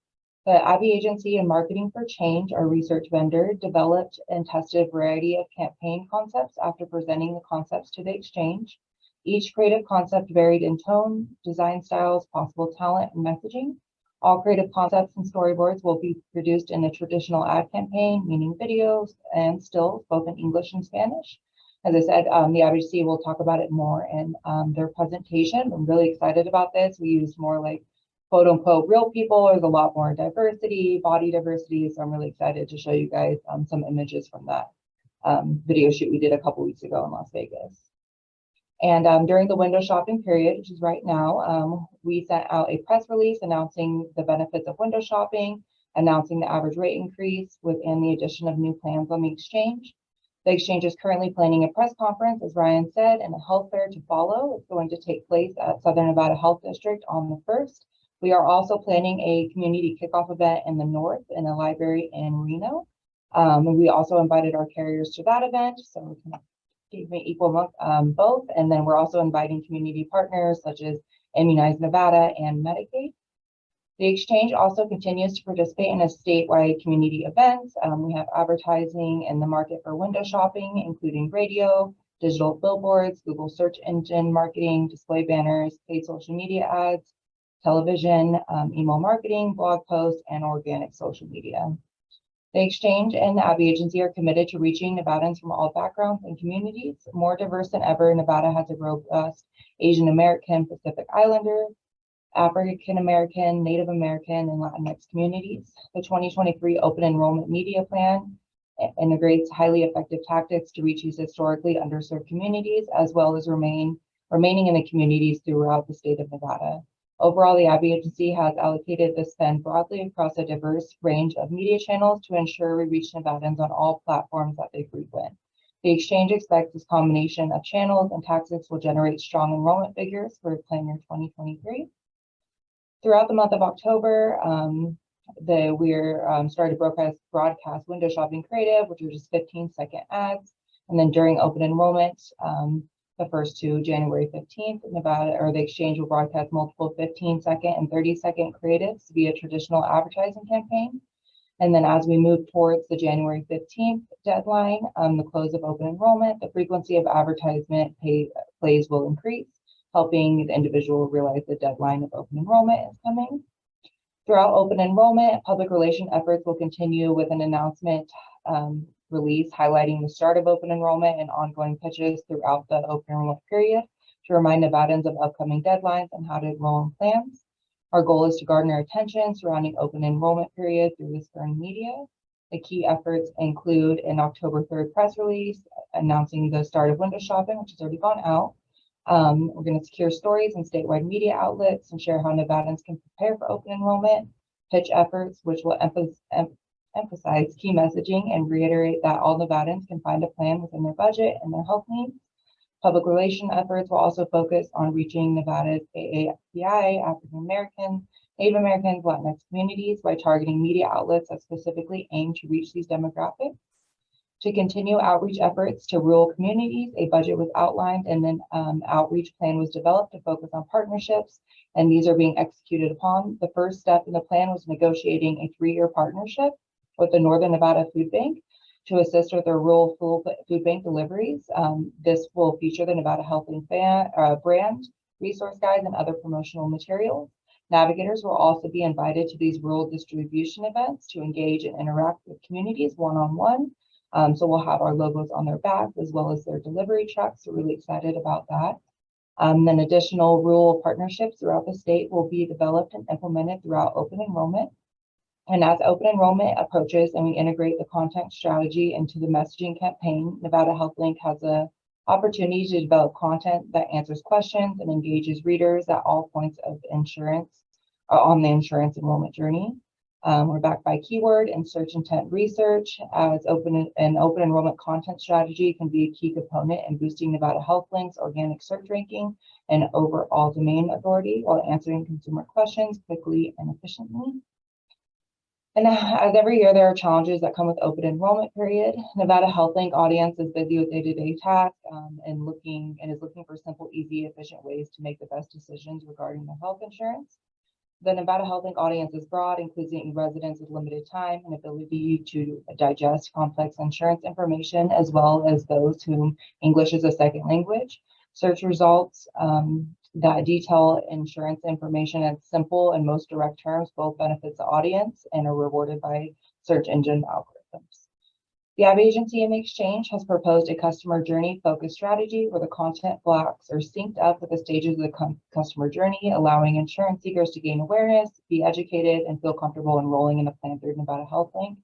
The Abby Agency and Marketing for Change, our research vendor, developed and tested a variety of campaign concepts after presenting the concepts to the exchange. Each creative concept varied in tone, design styles, possible talent, and messaging. All creative concepts and storyboards will be produced in a traditional ad campaign, meaning videos and stills, both in English and Spanish. As I said, the Agency will talk about it more in their presentation. I'm really excited about this. We used more like quote unquote real people. There's a lot more diversity, body diversity. So I'm really excited to show you guys some images from that video shoot we did a couple weeks ago in Las Vegas. And during the window shopping period, which is right now, we sent out a press release announcing the benefits of window shopping, announcing the average rate increase within the addition of new plans on the exchange. The exchange is currently planning a press conference, as Ryan said, and a health fair to follow. It's going to take place at Southern Nevada Health District on the 1st. We are also planning a community kickoff event in the north in a library in Reno. We also invited our carriers to that event, so we can give me equal both. And then we're also inviting community partners such as Immunize Nevada and Medicaid. The exchange also continues to participate in a statewide community events. We have advertising in the market for window shopping, including radio, digital billboards, Google search engine marketing, display banners, paid social media ads, television, email marketing, blog posts, and organic social media. The exchange and the Abbey Agency are committed to reaching Nevadans from all backgrounds and communities. More diverse than ever, Nevada has a robust Asian American, Pacific Islander, African American, Native American, and Latinx communities. The 2023 Open Enrollment Media Plan integrates highly effective tactics to reach these historically underserved communities, as well as remaining in the communities throughout the state of Nevada. Overall, the Abbey Agency has allocated the spend broadly across a diverse range of media channels to ensure we reach Nevadans on all platforms that they frequent. The exchange expects this combination of channels and tactics will generate strong enrollment figures for plan year 2023. Throughout the month of October, we're started to broadcast window shopping creative, which are just 15-second ads. And then during open enrollment, the first to January 15th, Nevada or the exchange will broadcast multiple 15-second and 30-second creatives via traditional advertising campaign. And then as we move towards the January 15th deadline, the close of open enrollment, the frequency of advertisement plays will increase, helping the individual realize the deadline of open enrollment is coming. Throughout open enrollment, public relation efforts will continue with an announcement release highlighting the start of open enrollment and ongoing pitches throughout the open enrollment period to remind Nevadans of upcoming deadlines and how to enroll in plans. Our goal is to garner attention surrounding open enrollment period through this earned media. The key efforts include an October 3rd press release announcing the start of window shopping, which has already gone out. We're going to secure stories in statewide media outlets and share how Nevadans can prepare for open enrollment, pitch efforts, which will emphasize key messaging and reiterate that all Nevadans can find a plan within their budget and their health needs. Public relation efforts will also focus on reaching Nevada's AAPI, African Americans, Native Americans, Latinx communities by targeting media outlets that specifically aim to reach these demographics. To continue outreach efforts to rural communities, a budget was outlined and then outreach plan was developed to focus on partnerships, and these are being executed upon. The first step in the plan was negotiating a 3-year partnership with the Northern Nevada Food Bank to assist with their rural food bank deliveries. This will feature the Nevada Health and brand, resource guides, and other promotional materials. Navigators will also be invited to these rural distribution events to engage and interact with communities one-on-one. So we'll have our logos on their backs as well as their delivery trucks. We're really excited about that. Then additional rural partnerships throughout the state will be developed and implemented throughout open enrollment. And as open enrollment approaches and we integrate the content strategy into the messaging campaign, Nevada Health Link has an opportunity to develop content that answers questions and engages readers at all points of insurance on the insurance enrollment journey. We're backed by keyword and search intent research, as open enrollment content strategy can be a key component in boosting Nevada Health Link's organic search ranking and overall domain authority while answering consumer questions quickly and efficiently. And as every year, there are challenges that come with open enrollment period. Nevada Health Link audience is busy with day-to-day tasks and is looking for simple, easy, efficient ways to make the best decisions regarding their health insurance. The Nevada Health Link audience is broad, including residents with limited time and ability to digest complex insurance information, as well as those whom English is a second language. Search results that detail insurance information in simple and most direct terms both benefits the audience and are rewarded by search engine algorithms. The Ad Agency in exchange has proposed a customer journey focused strategy where the content blocks are synced up with the stages of the customer journey, allowing insurance seekers to gain awareness, be educated, and feel comfortable enrolling in a plan through Nevada Health Link.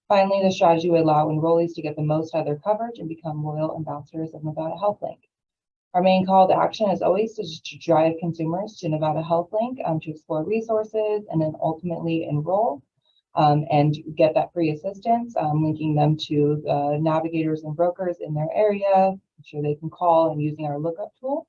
Finally, the strategy would allow enrollees to get the most out of their coverage and become loyal ambassadors of Nevada Health Link. Our main call to action, as always, is to drive consumers to Nevada Health Link to explore resources and then ultimately enroll and get that free assistance, linking them to the navigators and brokers in their area, sure they can call and using our lookup tool.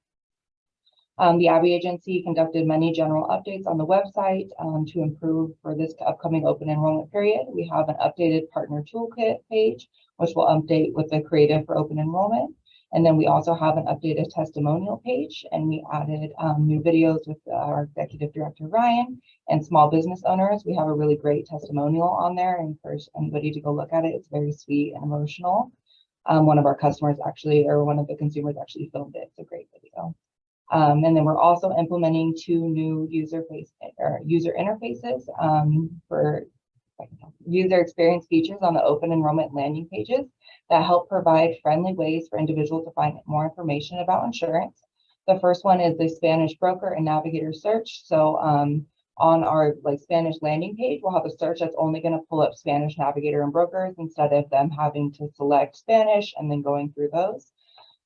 The Abby Agency conducted many general updates on the website to improve for this upcoming open enrollment period. We have an updated partner toolkit page, which will update with the creative for open enrollment. And then we also have an updated testimonial page, and we added new videos with our executive director, Ryan, and small business owners. We have a really great testimonial on there. I encourage anybody to go look at it. It's very sweet and emotional. One of our customers actually, or one of the consumers actually filmed it. It's a great video. And then we're also implementing 2 new user interfaces for user experience features on the open enrollment landing pages that help provide friendly ways for individuals to find more information about insurance. The first one is the Spanish broker and navigator search. So on our Spanish landing page, we'll have a search that's only going to pull up Spanish navigator and brokers instead of them having to select Spanish and then going through those.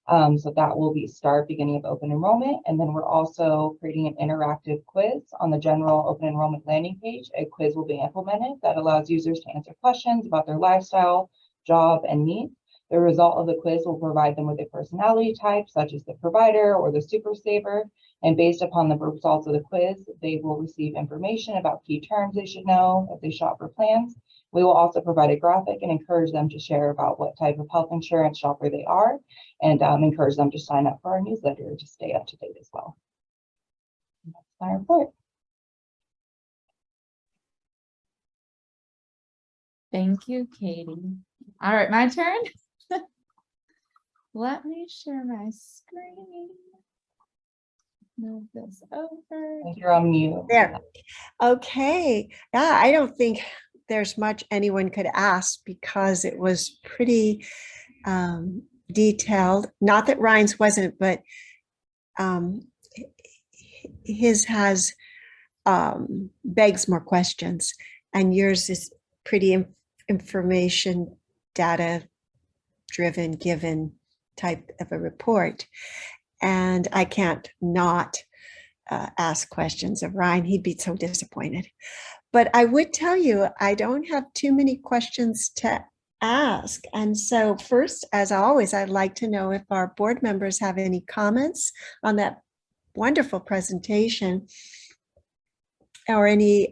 So that will be start beginning of open enrollment. And then we're also creating an interactive quiz on the general open enrollment landing page. A quiz will be implemented that allows users to answer questions about their lifestyle, job, and needs. The result of the quiz will provide them with a personality type, such as the provider or the super saver. And based upon the results of the quiz, they will receive information about key terms they should know if they shop for plans. We will also provide a graphic and encourage them to share about what type of health insurance shopper they are, and encourage them to sign up for our newsletter to stay up to date as well. And that's my report. Thank you, Katie. All right, my turn. Let me share my screen. Move this over. I think you're on mute. There. Okay. Yeah, I don't think there's much anyone could ask because it was pretty detailed. Not that Ryan's wasn't, but his has begs more questions, and yours is pretty information data driven, given type of a report. And I can't not ask questions of Ryan. He'd be so disappointed. But I would tell you, I don't have too many questions to ask. And so first, as always, I'd like to know if our board members have any comments on that wonderful presentation or any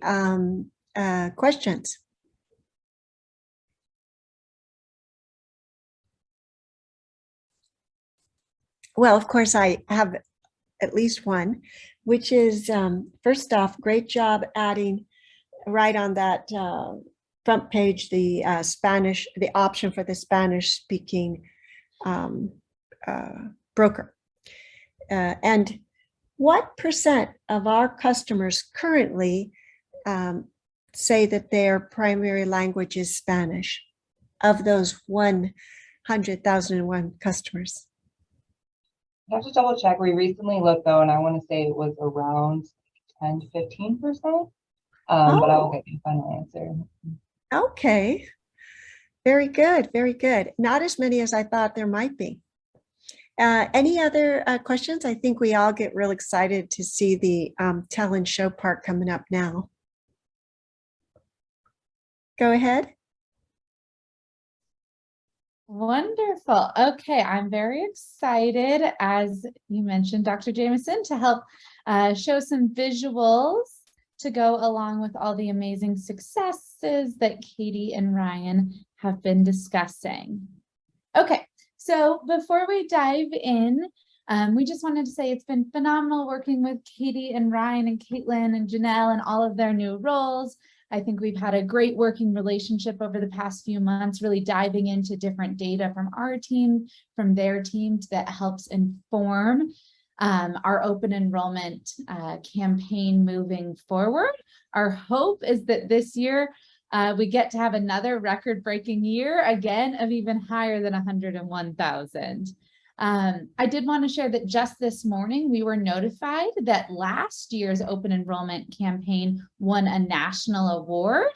questions. Well, of course, I have at least one, which is, first off, great job adding right on that front page, the Spanish, the option for the Spanish speaking broker. And what % of our customers currently say that their primary language is Spanish of those 100,001 customers? I have to double check. We recently looked though, and I want to say it was around 10 to 15%. But I'll get you a final answer. Okay. Very good. Very good. Not as many as I thought there might be. Any other questions? I think we all get real excited to see the tell and show part coming up now. Go ahead. Wonderful. Okay, I'm very excited, as you mentioned, Dr. Jameson, to help show some visuals to go along with all the amazing successes that Katie and Ryan have been discussing. Okay, so before we dive in, we just wanted to say it's been phenomenal working with Katie and Ryan and Caitlin and Janelle and all of their new roles. I think we've had a great working relationship over the past few months, really diving into different data from our team, from their team, that helps inform our open enrollment campaign moving forward. Our hope is that this year We get to have another record-breaking year, again, of even higher than 101,000. I did want to share that just this morning, we were notified that last year's open enrollment campaign won a national award.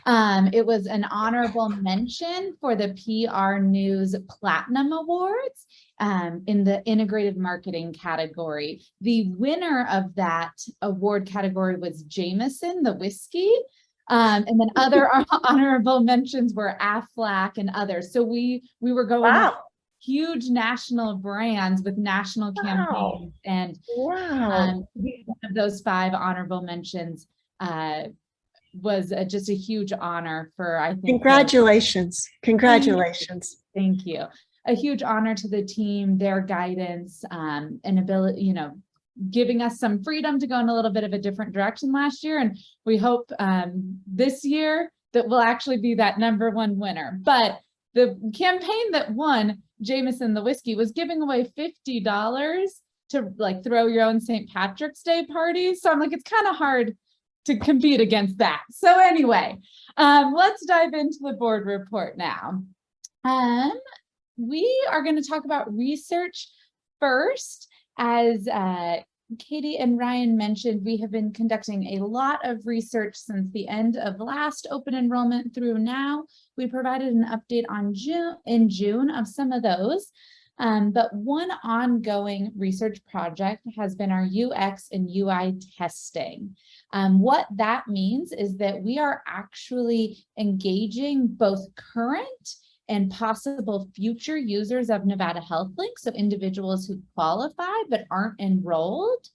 It was an honorable mention for the PR News Platinum Awards in the integrated marketing category. The winner of that award category was Jameson, the whiskey. And then other honorable mentions were Aflac and others. So we were going with huge national brands with national campaigns, and one of those 5 honorable mentions was just a huge honor for, I think. Congratulations. Congratulations. Thank you. A huge honor to the team, their guidance and ability, you know, giving us some freedom to go in a little bit of a different direction last year. And we hope this year that we'll actually be that #1 winner. But the campaign that won, Jameson the whiskey, was giving away $50 to like throw your own St. Patrick's Day party. So I'm like, it's kind of hard to compete against that. So anyway, let's dive into the board report now. We are going to talk about research first. As Katie and Ryan mentioned, we have been conducting a lot of research since the end of last open enrollment through now. We provided an update on in June of some of those. But one ongoing research project has been our UX and UI testing. What that means is that we are actually engaging both current and possible future users of Nevada Health Link, so individuals who qualify but aren't enrolled.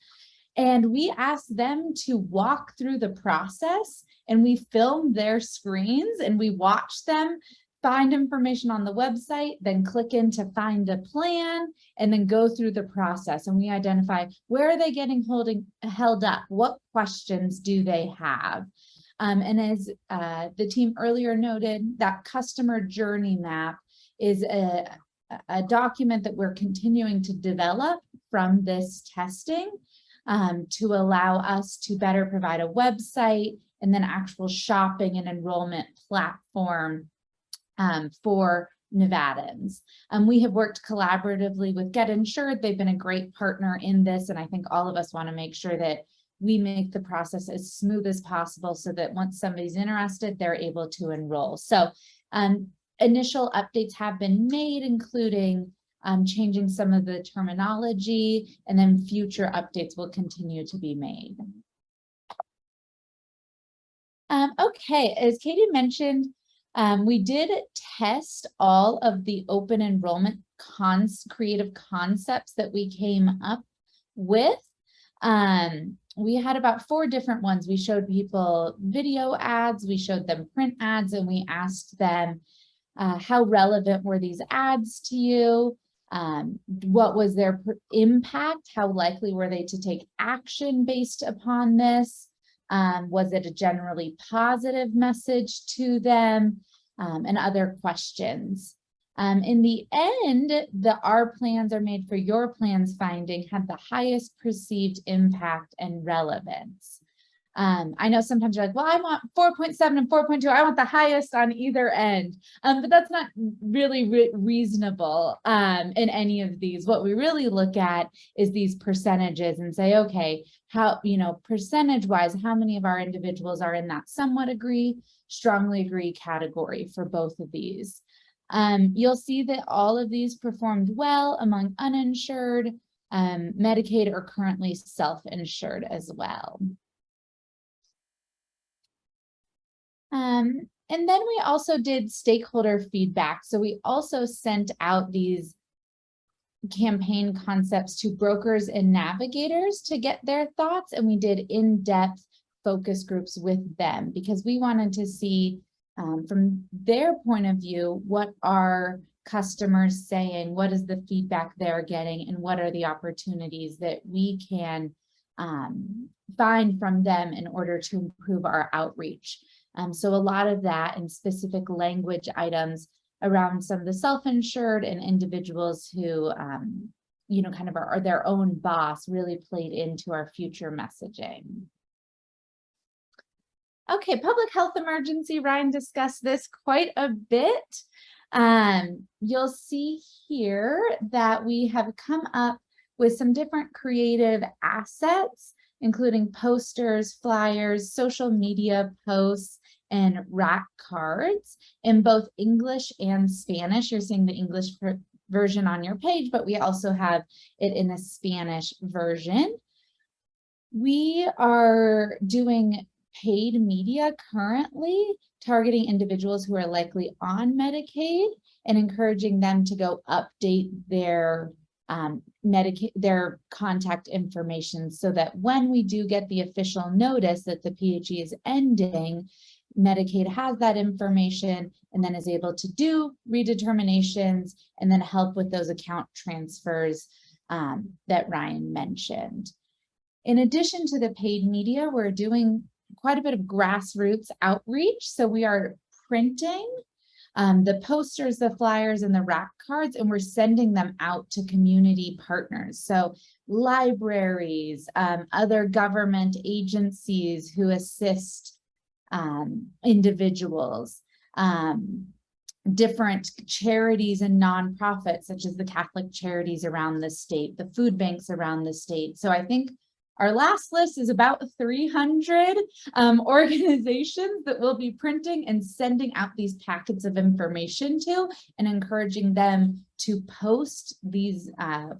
And we ask them to walk through the process, and we film their screens and we watch them find information on the website, then click in to find a plan, and then go through the process. And we identify, where are they getting held up? What questions do they have? And as the team earlier noted, that customer journey map is a document that we're continuing to develop from this testing to allow us to better provide a website and then actual shopping and enrollment platform for Nevadans. We have worked collaboratively with Get Insured. They've been a great partner in this, and I think all of us want to make sure that we make the process as smooth as possible so that once somebody's interested, they're able to enroll. So initial updates have been made, including changing some of the terminology, and then future updates will continue to be made. Okay, as Katie mentioned, we did test all of the open enrollment creative concepts that we came up with. We had about 4 different ones. We showed people video ads, we showed them print ads, and we asked them how relevant were these ads to you? What was their impact? How likely were they to take action based upon this? Was it a generally positive message to them? And other questions. In the end, our plans are made for your plans finding had the highest perceived impact and relevance. I know sometimes you're like, well, I want 4.7 and 4.2. I want the highest on either end. But that's not really reasonable in any of these. What we really look at is these percentages and say, okay, how, percentage wise, how many of our individuals are in that somewhat agree, strongly agree category for both of these. You'll see that all of these performed well among uninsured, Medicaid, or currently self-insured as well. And then we also did stakeholder feedback. So we also sent out these campaign concepts to brokers and navigators to get their thoughts, and we did in-depth focus groups with them because we wanted to see from their point of view, what are customers saying, what is the feedback they're getting, and what are the opportunities that we can find from them in order to improve our outreach. So a lot of that and specific language items around some of the self-insured and individuals who, kind of are their own boss really played into our future messaging. Okay, public health emergency, Ryan discussed this quite a bit. You'll see here that we have come up with some different creative assets, including posters, flyers, social media posts, and rack cards in both English and Spanish. You're seeing the English version on your page, but we also have it in a Spanish version. We are doing paid media currently, targeting individuals who are likely on Medicaid and encouraging them to go update their their contact information so that when we do get the official notice that the PHE is ending, Medicaid has that information and then is able to do redeterminations and then help with those account transfers that Ryan mentioned. In addition to the paid media, we're doing quite a bit of grassroots outreach. So we are printing the posters, the flyers, and the rack cards, and we're sending them out to community partners. So libraries, other government agencies who assist individuals, different charities and nonprofits, such as the Catholic charities around the state, the food banks around the state. So I think our last list is about 300 organizations that we'll be printing and sending out these packets of information to and encouraging them to post these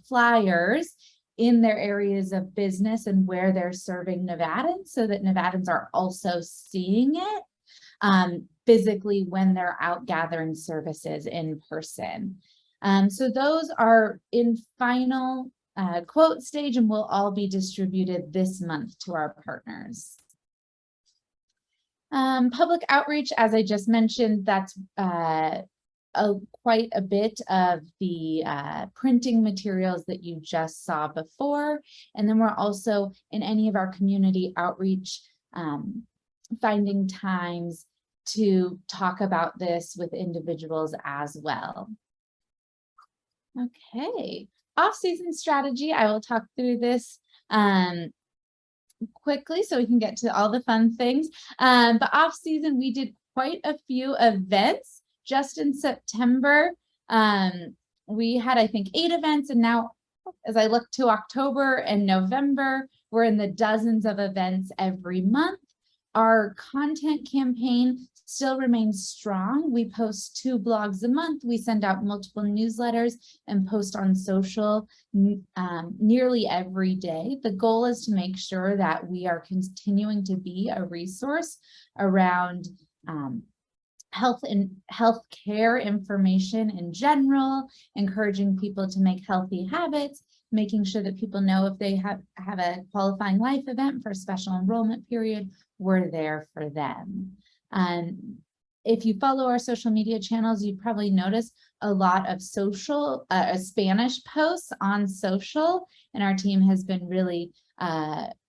flyers in their areas of business and where they're serving Nevadans so that Nevadans are also seeing it physically when they're out gathering services in person. So those are in final quote stage and will all be distributed this month to our partners. Public outreach, as I just mentioned, that's quite a bit of the printing materials that you just saw before. And then we're also in any of our community outreach, finding times to talk about this with individuals as well. Okay. Off-season strategy, I will talk through this quickly so we can get to all the fun things. But off-season, we did quite a few events just in September. We had, I think, 8 events, and now as I look to October and November, we're in the dozens of events every month. Our content campaign still remains strong. We post 2 blogs a month. We send out multiple newsletters and post on social nearly every day. The goal is to make sure that we are continuing to be a resource around health and healthcare information in general, encouraging people to make healthy habits, making sure that people know if they have a qualifying life event for a special enrollment period, we're there for them. If you follow our social media channels, you probably notice a lot of social Spanish posts on social, and our team has been really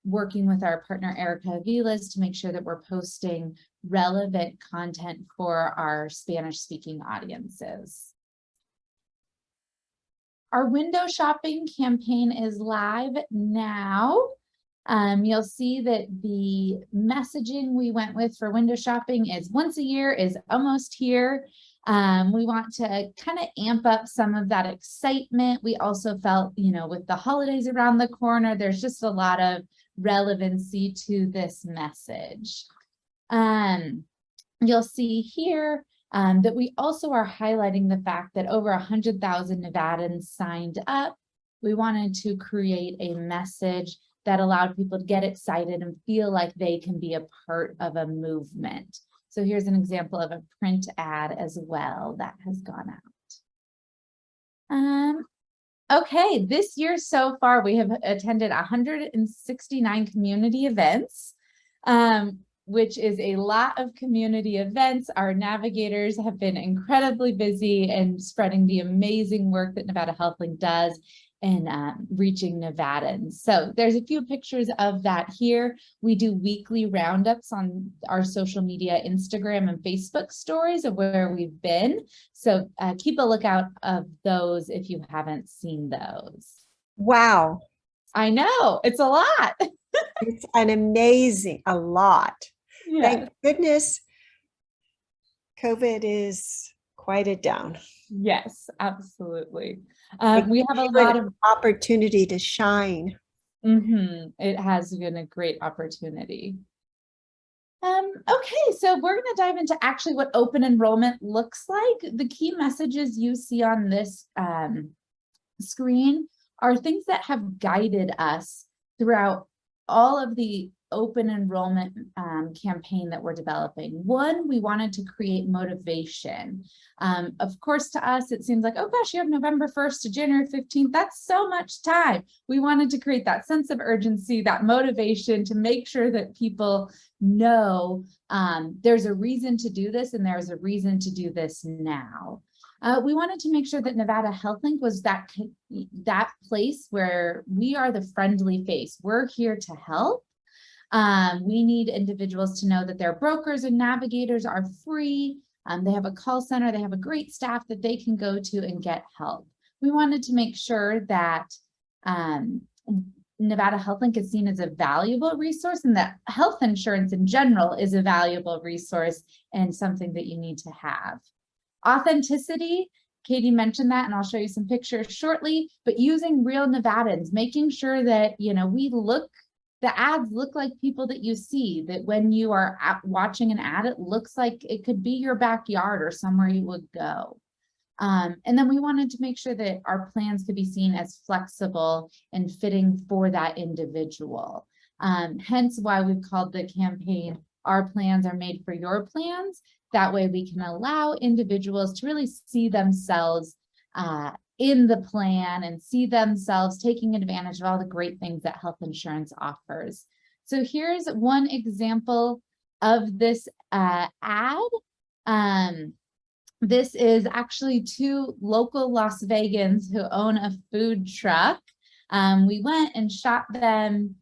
working with our partner Erica Aviles to make sure that we're posting relevant content for our Spanish-speaking audiences. Our window shopping campaign is live now. You'll see that the messaging we went with for window shopping is once a year is almost here. We want to kind of amp up some of that excitement. We also felt, you know, with the holidays around the corner, there's just a lot of relevancy to this message. You'll see here that we also are highlighting the fact that over 100,000 Nevadans signed up. We wanted to create a message that allowed people to get excited and feel like they can be a part of a movement. So here's an example of a print ad as well that has gone out. Okay, this year so far, we have attended 169 community events, which is a lot of community events. Our navigators have been incredibly busy and spreading the amazing work that Nevada HealthLink does and reaching Nevadans. So there's a few pictures of that here. We do weekly roundups on our social media, Instagram and Facebook stories of where we've been. So keep a lookout of those if you haven't seen those. Wow. I know, it's a lot. It's an amazing, a lot. Thank goodness COVID is quieted down. Yes, absolutely. It We have a gave you lot an of, opportunity to shine. it has been a great opportunity. Okay, so we're going to dive into actually what open enrollment looks like. The key messages you see on this screen are things that have guided us throughout all of the open enrollment campaign that we're developing. One, we wanted to create motivation. Of course, to us, it seems like, oh gosh, you have November 1st to January 15th. That's so much time. We wanted to create that sense of urgency, that motivation to make sure that people know there's a reason to do this and there's a reason to do this now. We wanted to make sure that Nevada HealthLink was that place where we are the friendly face. We're here to help. We need individuals to know that their brokers and navigators are free. They have a call center. They have a great staff that they can go to and get help. We wanted to make sure that Nevada HealthLink is seen as a valuable resource and that health insurance in general is a valuable resource and something that you need to have. Authenticity, Katie mentioned that, and I'll show you some pictures shortly, but using real Nevadans, making sure that, the ads look like people that you see, that when you are watching an ad, it looks like it could be your backyard or somewhere you would go. And then we wanted to make sure that our plans could be seen as flexible and fitting for that individual. Hence why we've called the campaign, Our Plans Are Made for Your Plans. That way we can allow individuals to really see themselves in the plan and see themselves taking advantage of all the great things that health insurance offers. So here's one example of this ad. This is actually two local Las Vegans who own a food truck. We went and shot them,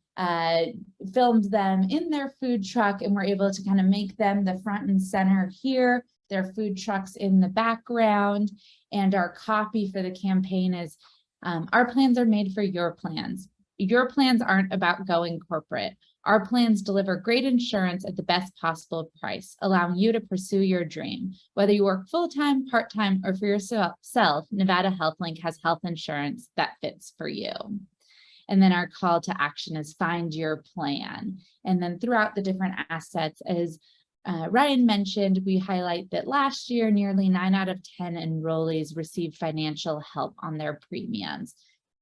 filmed them in their food truck, and we're able to kind of make them the front and center here, their food trucks in the background. And our copy for the campaign is, our plans are made for your plans. Your plans aren't about going corporate. Our plans deliver great insurance at the best possible price, allowing you to pursue your dream. Whether you work full-time, part-time, or for yourself, Nevada HealthLink has health insurance that fits for you. And then our call to action is find your plan. And then throughout the different assets, as Ryan mentioned, we highlight that last year, nearly 9 out of 10 enrollees received financial help on their premiums.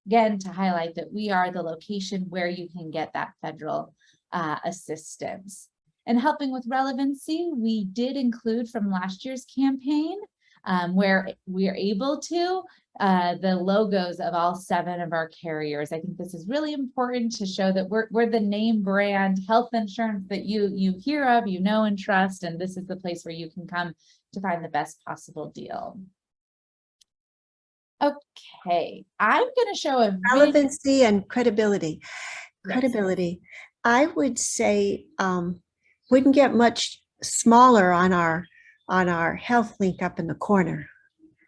Again, to highlight that we are the location where you can get that federal assistance. And helping with relevancy, we did include from last year's campaign where we are able to, the logos of all 7 of our carriers. I think this is really important to show that we're the name brand health insurance that you hear of, you know, and trust, and this is the place where you can come to find the best possible deal. Okay, I'm going to show a video. Relevancy and credibility. Yes. Credibility. I would say wouldn't get much smaller on our health link up in the corner.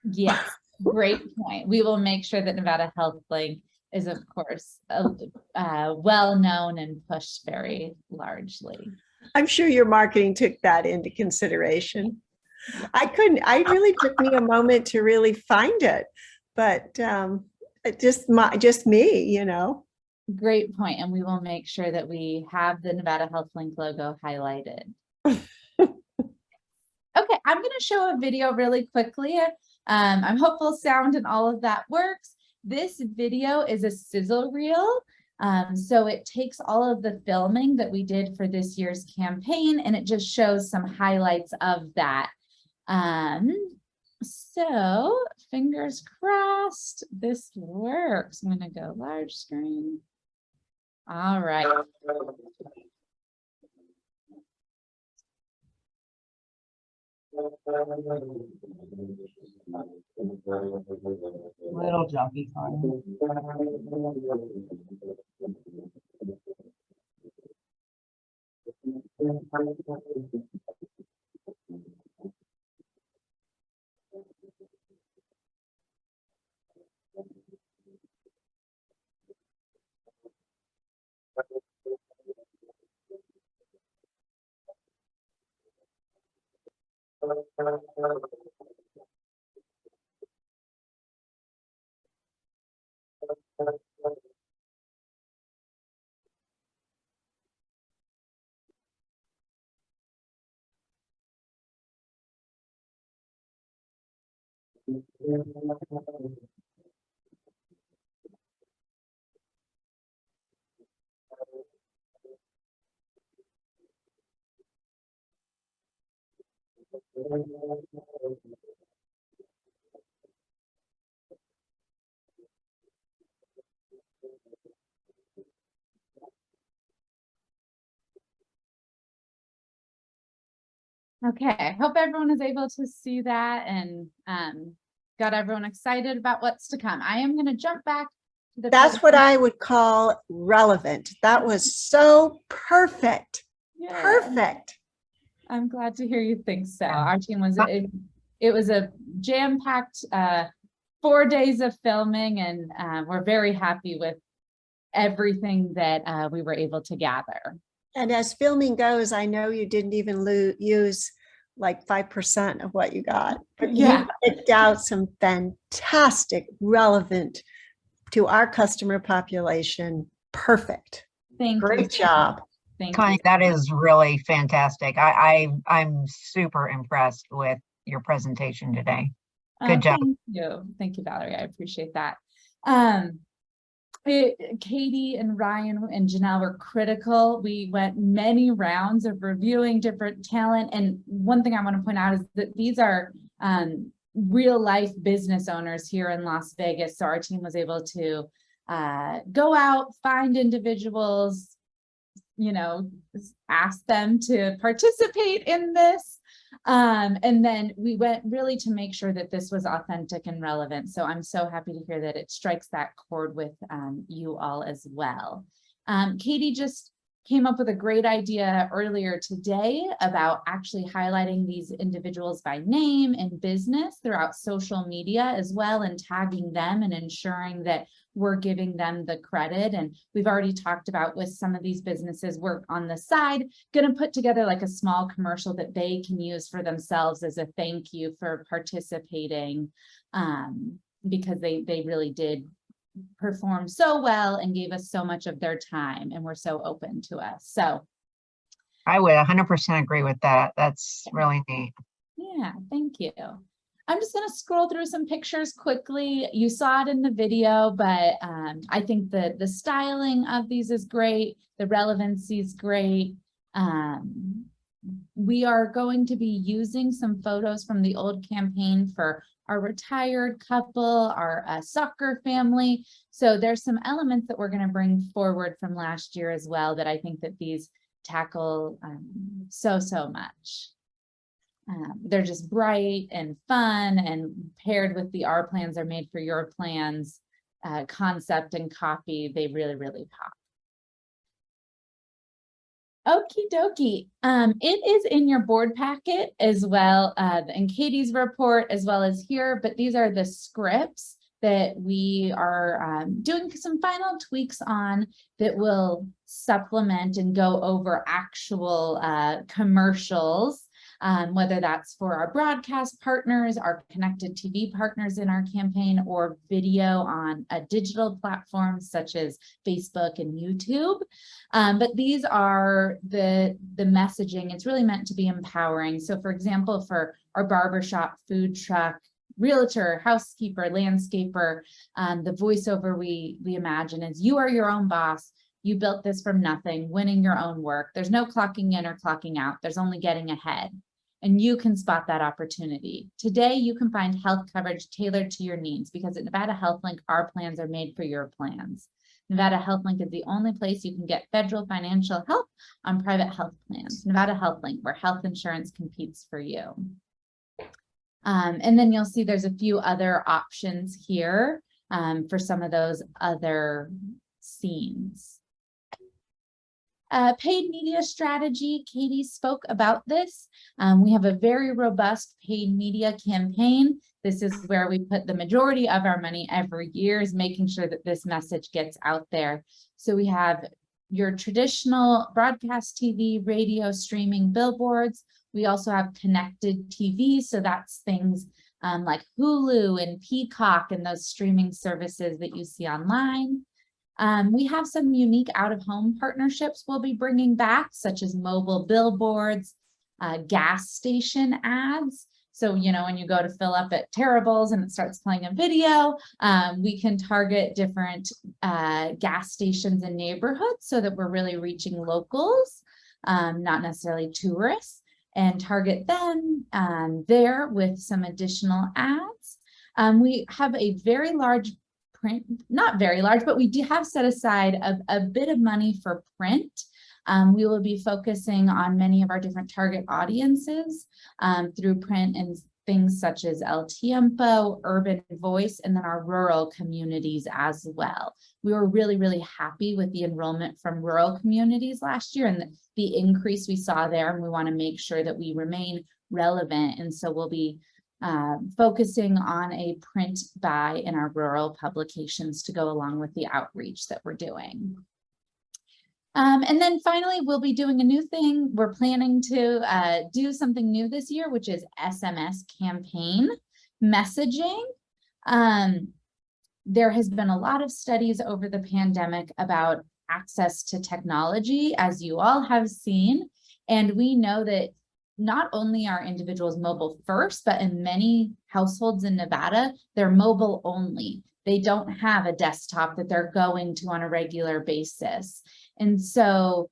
Yes, great point. We will make sure that Nevada HealthLink is, of course, well known and pushed very largely. I'm sure your marketing took that into consideration. It really took me a moment to really find it, but just me, you know. Great point, and we will make sure that we have the Nevada HealthLink logo highlighted. Okay, I'm going to show a video really quickly. I'm hopeful sound and all of that works. This video is a sizzle reel. So it takes all of the filming that we did for this year's campaign, and it just shows some highlights of that. So fingers crossed this works. I'm going to go large screen. All right. Little jumpy fun. Okay, I hope everyone is able to see that and got everyone excited about what's to come. I am going to jump back to the. That's what I would call relevant. That was so perfect. Yeah. Perfect. I'm glad to hear you think so. Our team was, it was a jam-packed 4 days of filming, and we're very happy with everything that we were able to gather. And as filming goes, I know you didn't even use like 5% of what you got, but Yeah. you picked out some fantastic, relevant to our customer population. Perfect. Thank you. Great job. Thank you. Connie, that is really fantastic. I'm super impressed with your presentation today. Good job. Thank you. Thank you, Valerie. I appreciate that. Katie and Ryan and Janelle were critical. We went many rounds of reviewing different talent. And one thing I want to point out is that these are real life business owners here in Las Vegas. So our team was able to go out, find individuals, you know, ask them to participate in this. And then we went really to make sure that this was authentic and relevant. So I'm so happy to hear that it strikes that chord with you all as well. Katie just came up with a great idea earlier today about actually highlighting these individuals by name and business throughout social media as well, and tagging them and ensuring that we're giving them the credit. And we've already talked about with some of these businesses work on the side, going to put together like a small commercial that they can use for themselves as a thank you for participating, because they really did perform so well and gave us so much of their time and were so open to us. So I would 100% agree with that. That's really neat. yeah, thank you. I'm just going to scroll through some pictures quickly. You saw it in the video, but I think that the styling of these is great. The relevancy is great. We are going to be using some photos from the old campaign for our retired couple, our soccer family. So there's some elements that we're going to bring forward from last year as well that I think that these tackle so much. They're just bright and fun, and paired with the Our Plans Are Made for Your Plans concept and copy, they really pop. Okie dokie. It is in your board packet as well, in Katie's report as well as here, but these are the scripts that we are doing some final tweaks on that will supplement and go over actual commercials, whether that's for our broadcast partners, our connected TV partners in our campaign, or video on a digital platforms such as Facebook and YouTube. But these are the messaging. It's really meant to be empowering. So for example, for our barbershop, food truck, realtor, housekeeper, landscaper, the voiceover we imagine is you are your own boss. You built this from nothing, winning your own work. There's no clocking in or clocking out. There's only getting ahead. And you can spot that opportunity. Today, you can find health coverage tailored to your needs, because at Nevada HealthLink, our plans are made for your plans. Nevada HealthLink is the only place you can get federal financial help on private health plans. Nevada HealthLink, where health insurance competes for you. And then you'll see there's a few other options here for some of those other scenes. Paid media strategy, Katie spoke about this. We have a very robust paid media campaign. This is where we put the majority of our money every year, is making sure that this message gets out there. So we have your traditional broadcast TV, radio, streaming, billboards. We also have connected TV, so that's things like Hulu and Peacock and those streaming services that you see online. We have some unique out-of-home partnerships we'll be bringing back, such as mobile billboards, gas station ads. So, you know, when you go to fill up at Terrible's and it starts playing a video, we can target different gas stations and neighborhoods so that we're really reaching locals, not necessarily tourists, and target them there with some additional ads. We have a very large print, not very large, but we do have set aside a bit of money for print. We will be focusing on many of our different target audiences through print and things such as El Tiempo, Urban Voice, and then our rural communities as well. We were really, really happy with the enrollment from rural communities last year and the increase we saw there, and we want to make sure that we remain relevant. And so we'll be focusing on a print buy in our rural publications to go along with the outreach that we're doing. And then finally, we'll be doing a new thing. We're planning to do something new this year, which is SMS campaign messaging. There has been a lot of studies over the pandemic about access to technology, as you all have seen. And we know that not only are individuals mobile first, but in many households in Nevada, they're mobile only. They don't have a desktop that they're going to on a regular basis. And so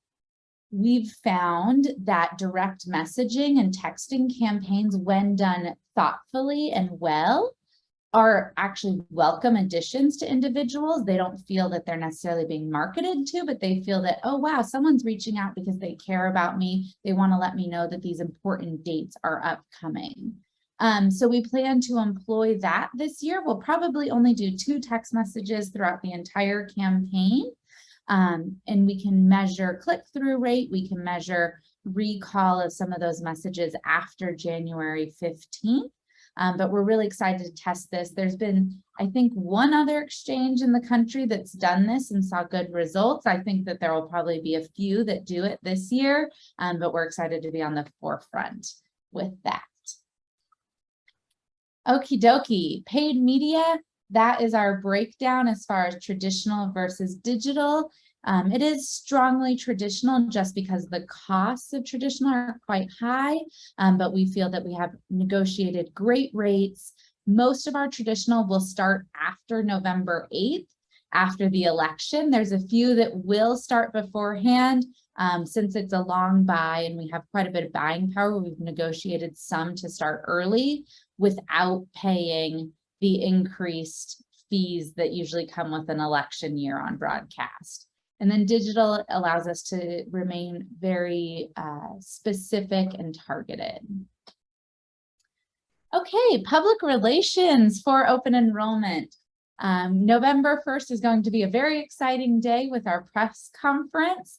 we've found that direct messaging and texting campaigns, when done thoughtfully and well, are actually welcome additions to individuals. They don't feel that they're necessarily being marketed to, but they feel that, oh, wow, someone's reaching out because they care about me. They want to let me know that these important dates are upcoming. So we plan to employ that this year. We'll probably only do 2 text messages throughout the entire campaign. And we can measure click-through rate. We can measure recall of some of those messages after January 15th. But we're really excited to test this. There's been, I think, one other exchange in the country that's done this and saw good results. I think that there will probably be a few that do it this year, but we're excited to be on the forefront with that. Okie dokie, paid media, that is our breakdown as far as traditional versus digital. It is strongly traditional just because the costs of traditional are quite high, but we feel that we have negotiated great rates. Most of our traditional will start after November 8th, after the election. There's a few that will start beforehand. Since it's a long buy and we have quite a bit of buying power, we've negotiated some to start early without paying the increased fees that usually come with an election year on broadcast. And then digital allows us to remain very specific and targeted. Okay, public relations for open enrollment. November 1st is going to be a very exciting day with our press conference.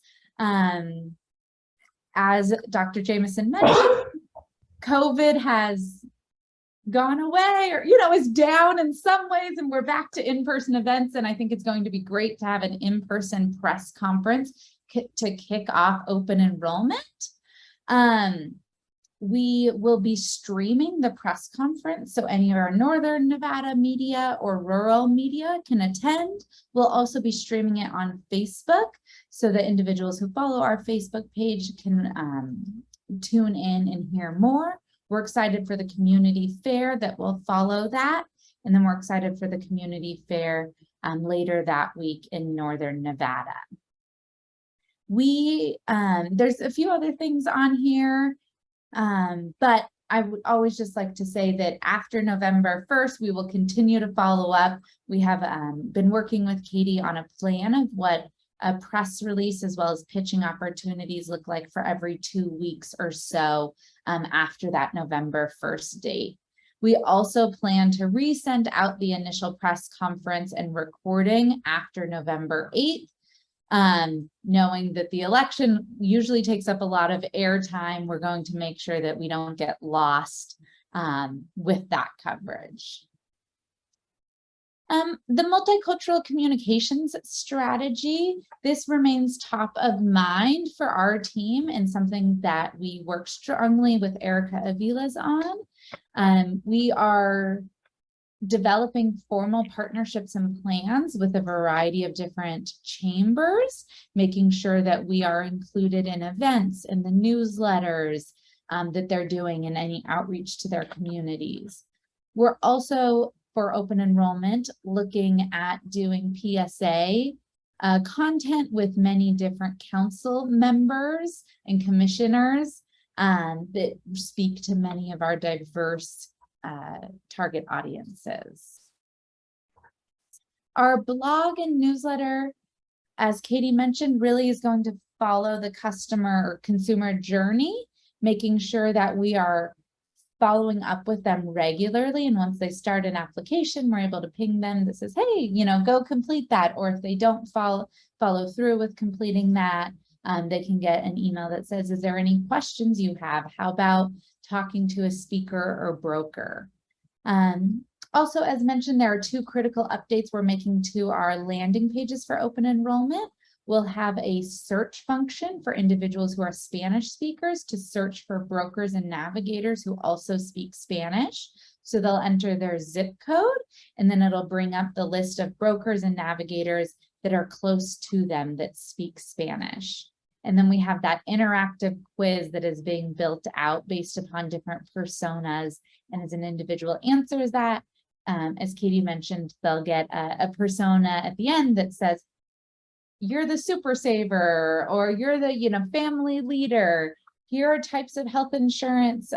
As Dr. Jameson mentioned, COVID has gone away, or is down in some ways, and we're back to in-person events. And I think it's going to be great to have an in-person press conference to kick off open enrollment. We will be streaming the press conference, so any of our Northern Nevada media or rural media can attend. We'll also be streaming it on Facebook so that individuals who follow our Facebook page can tune in and hear more. We're excited for the community fair that will follow that. And then we're excited for the community fair later that week in Northern Nevada. There's a few other things on here, but I would always just like to say that after November 1st, we will continue to follow up. We have been working with Katie on a plan of what a press release as well as pitching opportunities look like for every 2 weeks or so after that November 1st date. We also plan to resend out the initial press conference and recording after November 8th. Knowing that the election usually takes up a lot of airtime, we're going to make sure that we don't get lost with that coverage. The multicultural communications strategy, this remains top of mind for our team and something that we work strongly with Erica Aviles on. We are developing formal partnerships and plans with a variety of different chambers, making sure that we are included in events, in the newsletters that they're doing, and any outreach to their communities. We're also, for open enrollment, looking at doing PSA content with many different council members and commissioners that speak to many of our diverse target audiences. Our blog and newsletter, as Katie mentioned, really is going to follow the customer or consumer journey, making sure that we are following up with them regularly. And once they start an application, we're able to ping them that says, hey, you know, go complete that. Or if they don't follow through with completing that, they can get an email that says, is there any questions you have? How about talking to a speaker or broker? Also, as mentioned, there are 2 critical updates we're making to our landing pages for open enrollment. We'll have a search function for individuals who are Spanish speakers to search for brokers and navigators who also speak Spanish. So they'll enter their zip code, and then it'll bring up the list of brokers and navigators that are close to them that speak Spanish. And then we have that interactive quiz that is being built out based upon different personas. And as an individual answers that, as Katie mentioned, they'll get a persona at the end that says, you're the super saver, or you're the, you know, family leader. Here are types of health insurance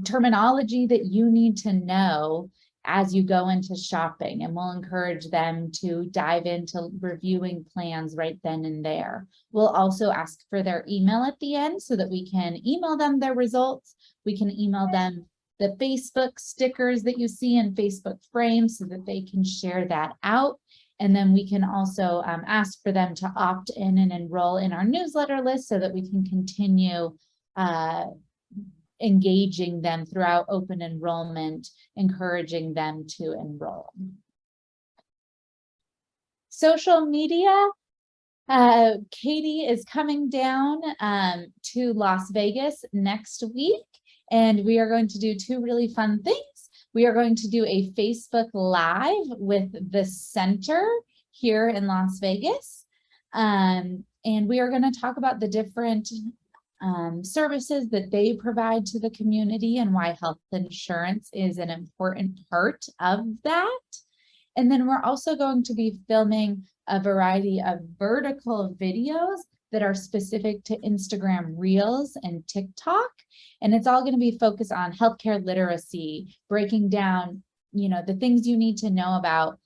terminology that you need to know as you go into shopping, and we'll encourage them to dive into reviewing plans right then and there. We'll also ask for their email at the end so that we can email them their results. We can email them the Facebook stickers that you see in Facebook frames so that they can share that out. And then we can also ask for them to opt in and enroll in our newsletter list so that we can continue engaging them throughout open enrollment, encouraging them to enroll. Social media, Katie is coming down to Las Vegas next week, and we are going to do 2 really fun things. We are going to do a Facebook Live with the center here in Las Vegas. And we are going to talk about the different services that they provide to the community and why health insurance is an important part of that. And then we're also going to be filming a variety of vertical videos that are specific to Instagram Reels and TikTok. And it's all going to be focused on healthcare literacy, breaking down, you know, the things you need to know about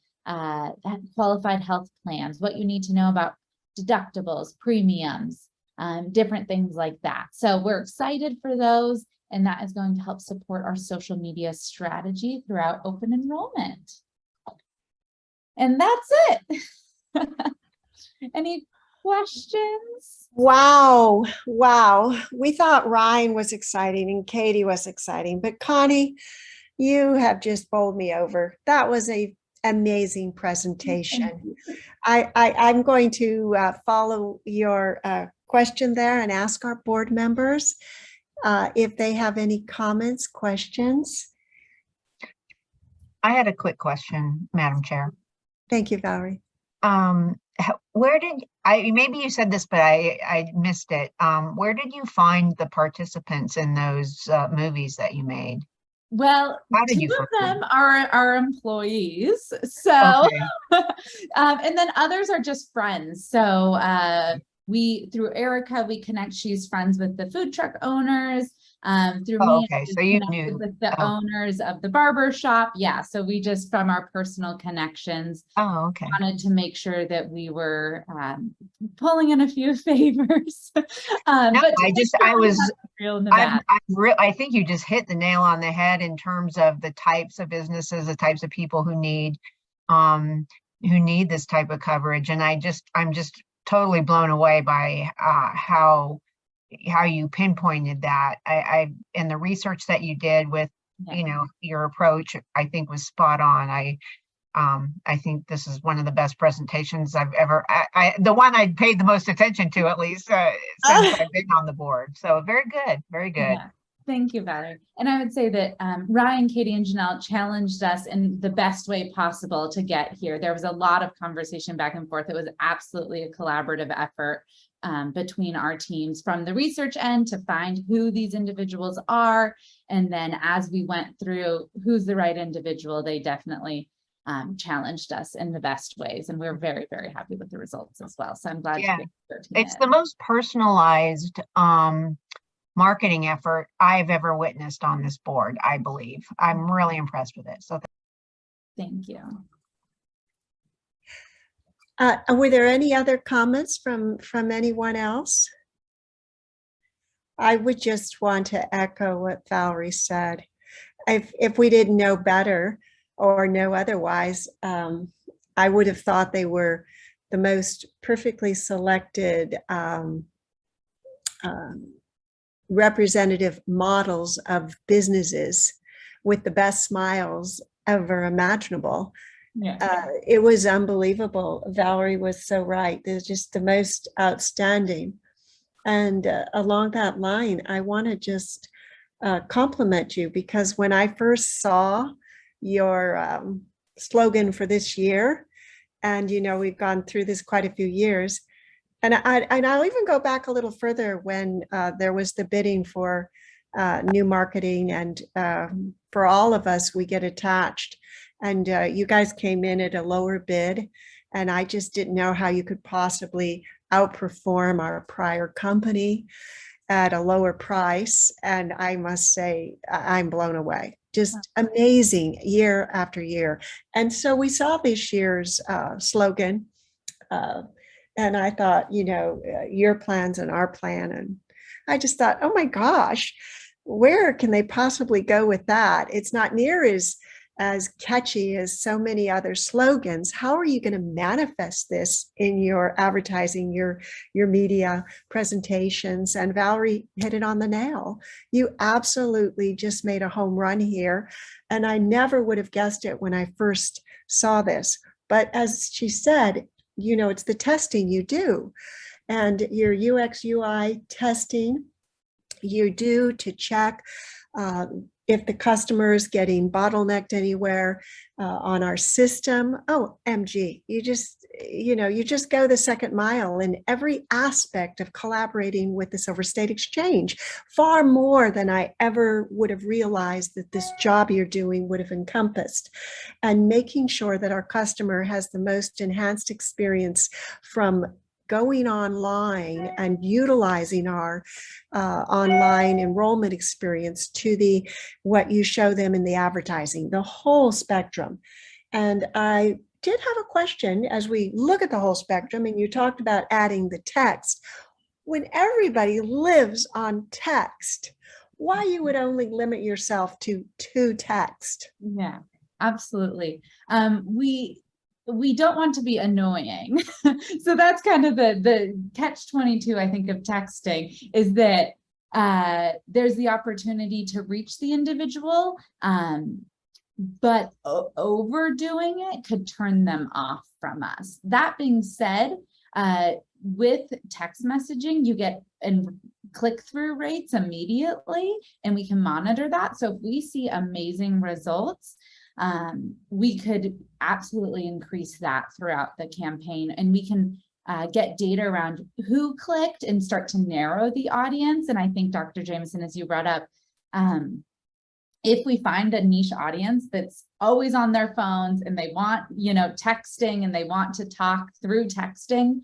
qualified health plans, what you need to know about deductibles, premiums, different things like that. So we're excited for those, and that is going to help support our social media strategy throughout open enrollment. And that's it. Any questions? Wow. Wow. We thought Ryan was exciting and Katie was exciting, but Connie, you have just bowled me over. That was an amazing presentation. I'm going to follow your question there and ask our board members if they have any comments, questions. I had a quick question, Madam Chair. Thank you, Valerie. Where did maybe you said this, but I missed it. Where did you find the participants in those movies that you made? Well, How did 2 you of find them are our employees. So, Okay. and then others are just friends. So through Erica, we connect, she's friends with the food truck owners. Through Oh, me, okay. I'm So you connected knew. with the Oh. owners of the barber shop. Yeah, so we just, from our personal connections, Oh, okay. wanted to make sure that we were pulling in a few favors. No, But I think you just hit the nail on the head in terms of the types of businesses, the types of people who need this type of coverage. And I'm just totally blown away by how you pinpointed that. And the research that you did with you know, your approach, I think was spot on. I think this is one of the best presentations I've ever, the one I paid the most attention to, at least, since I've been on the board. So very good, very good. Yeah. Thank you, Valerie. And I would say that Ryan, Katie, and Janelle challenged us in the best way possible to get here. There was a lot of conversation back and forth. It was absolutely a collaborative effort between our teams, from the research end to find who these individuals are. And then as we went through who's the right individual, they definitely challenged us in the best ways. And we're very, very happy with the results as well. So I'm glad Yeah. to be here It's today. the most personalized marketing effort I've ever witnessed on this board, I believe. I'm really impressed with it. So Thank you. Were there any other comments from anyone else? I would just want to echo what Valerie said. If we didn't know better or know otherwise, I would have thought they were the most perfectly selected representative models of businesses with the best smiles ever imaginable. Yeah. It was unbelievable. Valerie was so right. They're just the most outstanding. And along that line, I want to just compliment you, because when I first saw your slogan for this year, and you know, we've gone through this quite a few years, and I'll even go back a little further when there was the bidding for new marketing, and for all of us, we get attached. And you guys came in at a lower bid, and I just didn't know how you could possibly outperform our prior company at a lower price. And I must say, I'm blown away. Just amazing year after year. And so we saw this year's slogan. And I thought, you know, your plans and our plan. And I just thought, oh my gosh, where can they possibly go with that? It's not near as catchy as so many other slogans. How are you going to manifest this in your advertising, your media presentations? And Valerie hit it on the nail. You absolutely just made a home run here. And I never would have guessed it when I first saw this. But as she said, you know, it's the testing you do, and your UX UI testing you do to check if the customer is getting bottlenecked anywhere on our system. Oh, MG, you just go the second mile in every aspect of collaborating with the Silver State Exchange, far more than I ever would have realized that this job you're doing would have encompassed, and making sure that our customer has the most enhanced experience from going online and utilizing our online enrollment experience to what you show them in the advertising, the whole spectrum. And I did have a question as we look at the whole spectrum, and you talked about adding the text. When everybody lives on text, why you would only limit yourself to text? Yeah, absolutely. We don't want to be annoying. So that's kind of the catch-22, I think, of texting, is that there's the opportunity to reach the individual, but overdoing it could turn them off from us. That being said, with text messaging, you get click-through rates immediately, and we can monitor that. So if we see amazing results, we could absolutely increase that throughout the campaign, and we can get data around who clicked and start to narrow the audience. And I think, Dr. Jameson, as you brought up, if we find a niche audience that's always on their phones and they want, you know, texting, and they want to talk through texting,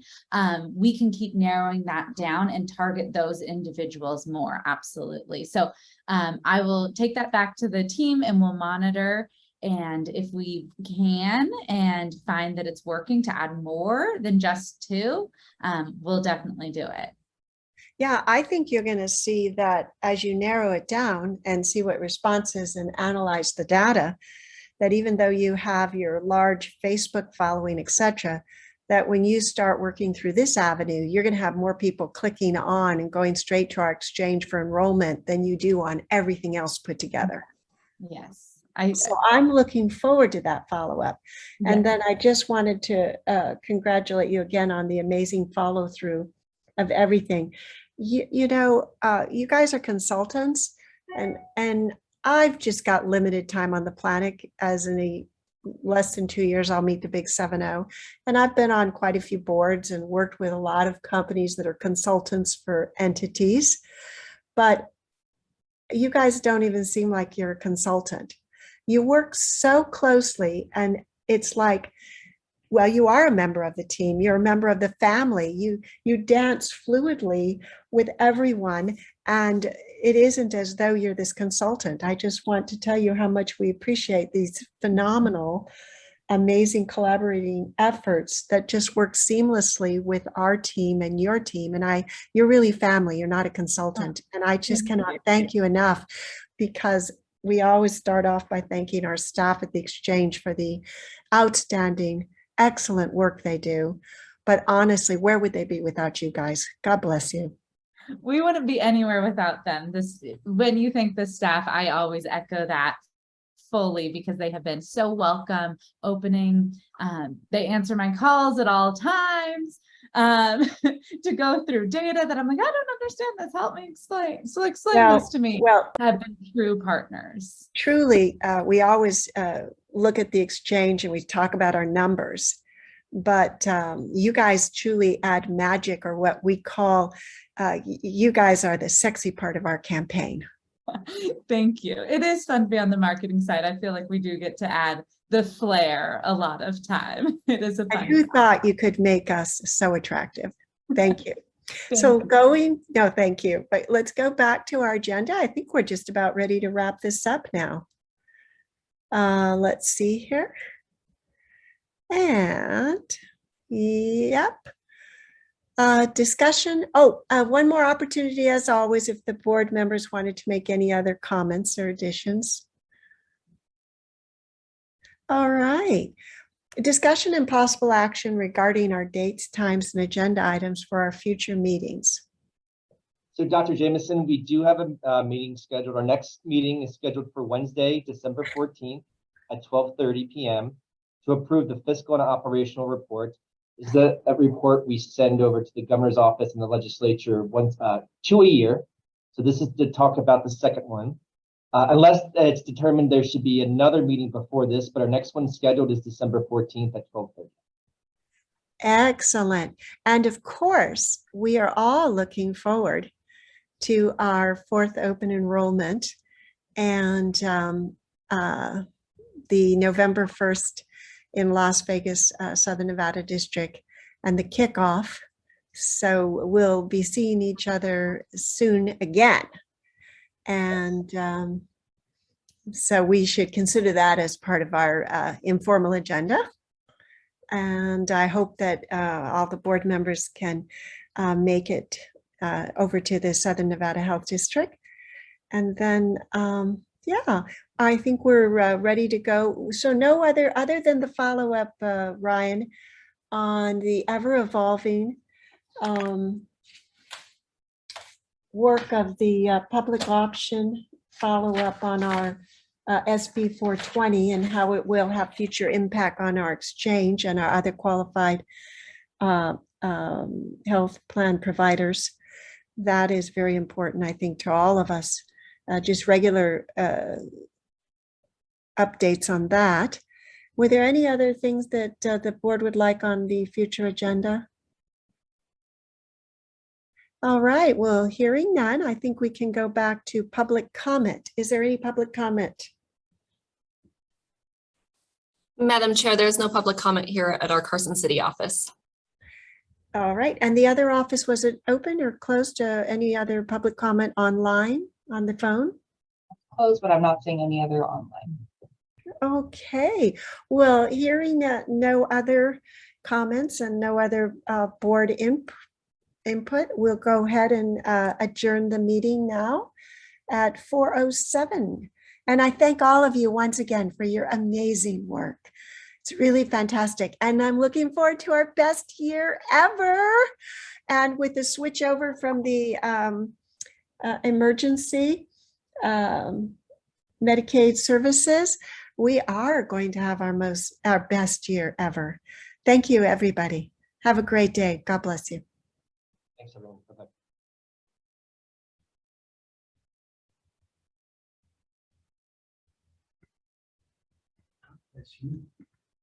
we can keep narrowing that down and target those individuals more. Absolutely. So I will take that back to the team, and we'll monitor. And if we can and find that it's working to add more than just 2, we'll definitely do it. Yeah, I think you're going to see that as you narrow it down and see what responses and analyze the data, that even though you have your large Facebook following, etc., that when you start working through this avenue, you're going to have more people clicking on and going straight to our exchange for enrollment than you do on everything else put together. Yes. So I'm looking forward to that follow-up. And yeah. then I just wanted to congratulate you again on the amazing follow-through of everything. You know, you guys are consultants, and I've just got limited time on the planet. As in less than 2 years, I'll meet the big 7-0. And I've been on quite a few boards and worked with a lot of companies that are consultants for entities. But you guys don't even seem like you're a consultant. You work so closely, and it's like, well, you are a member of the team. You're a member of the family. You dance fluidly with everyone, and it isn't as though you're this consultant. I just want to tell you how much we appreciate these phenomenal, amazing collaborating efforts that just work seamlessly with our team and your team. And you're really family. You're not a consultant. And I just cannot thank you enough, because we always start off by thanking our staff at the Exchange for the outstanding, excellent work they do. But honestly, where would they be without you guys? God bless you. We wouldn't be anywhere without them. When you thank the staff, I always echo that fully, because they have been so welcome, opening. They answer my calls at all times to go through data that I'm like, I don't understand this. Help me explain. So explain this to me. Well, have been true partners. Truly, we always look at the Exchange and we talk about our numbers, but you guys truly add magic, or what we call, you guys are the sexy part of our campaign. Thank you. It is fun to be on the marketing side. I feel like we do get to add the flair a lot of time. It is a fun. Who thought you could make us so attractive? Thank you. Thank No, thank you. But let's go back to our agenda. I think we're just about ready to wrap this up now. Let's see here. And yep. Discussion. One more opportunity, as always, if the board members wanted to make any other comments or additions. All right. Discussion and possible action regarding our dates, times, and agenda items for our future meetings. So Dr. Jameson, we do have a meeting scheduled. Our next meeting is scheduled for Wednesday, December 14th at 12:30 p.m. to approve the fiscal and operational report. This is a report we send over to the governor's office and the legislature once, 2 a year. So this is to talk about the second one. Unless it's determined there should be another meeting before this, but our next one scheduled is December 14th at 12:30. Excellent. And of course, we are all looking forward to our 4th open enrollment and the November 1st in Las Vegas, Southern Nevada District, and the kickoff. So we'll be seeing each other soon again. And so we should consider that as part of our informal agenda. And I hope that all the board members can make it over to the Southern Nevada Health District. And then, yeah, I think we're ready to go. So no other than the follow-up, Ryan, on the ever-evolving work of the public option follow-up on our SB 420 and how it will have future impact on our exchange and our other qualified health plan providers. That is very important, I think, to all of us. Just regular updates on that. Were there any other things that the board would like on the future agenda? All right, well, hearing none, I think we can go back to public comment. Is there any public comment? Madam Chair, there's no public comment here at our Carson City office. All right, and the other office, was it open or closed to any other public comment online, on the phone? Closed, but I'm not seeing any other online. Okay, well, hearing no other comments and no other board input, we'll go ahead and adjourn the meeting now at 4:07. And I thank all of you once again for your amazing work. It's really fantastic. And I'm looking forward to our best year ever. And with the switch over from the emergency Medicaid services, we are going to have our best year ever. Thank you, everybody. Have a great day. God bless you. Thanks, everyone. Bye-bye. That's you.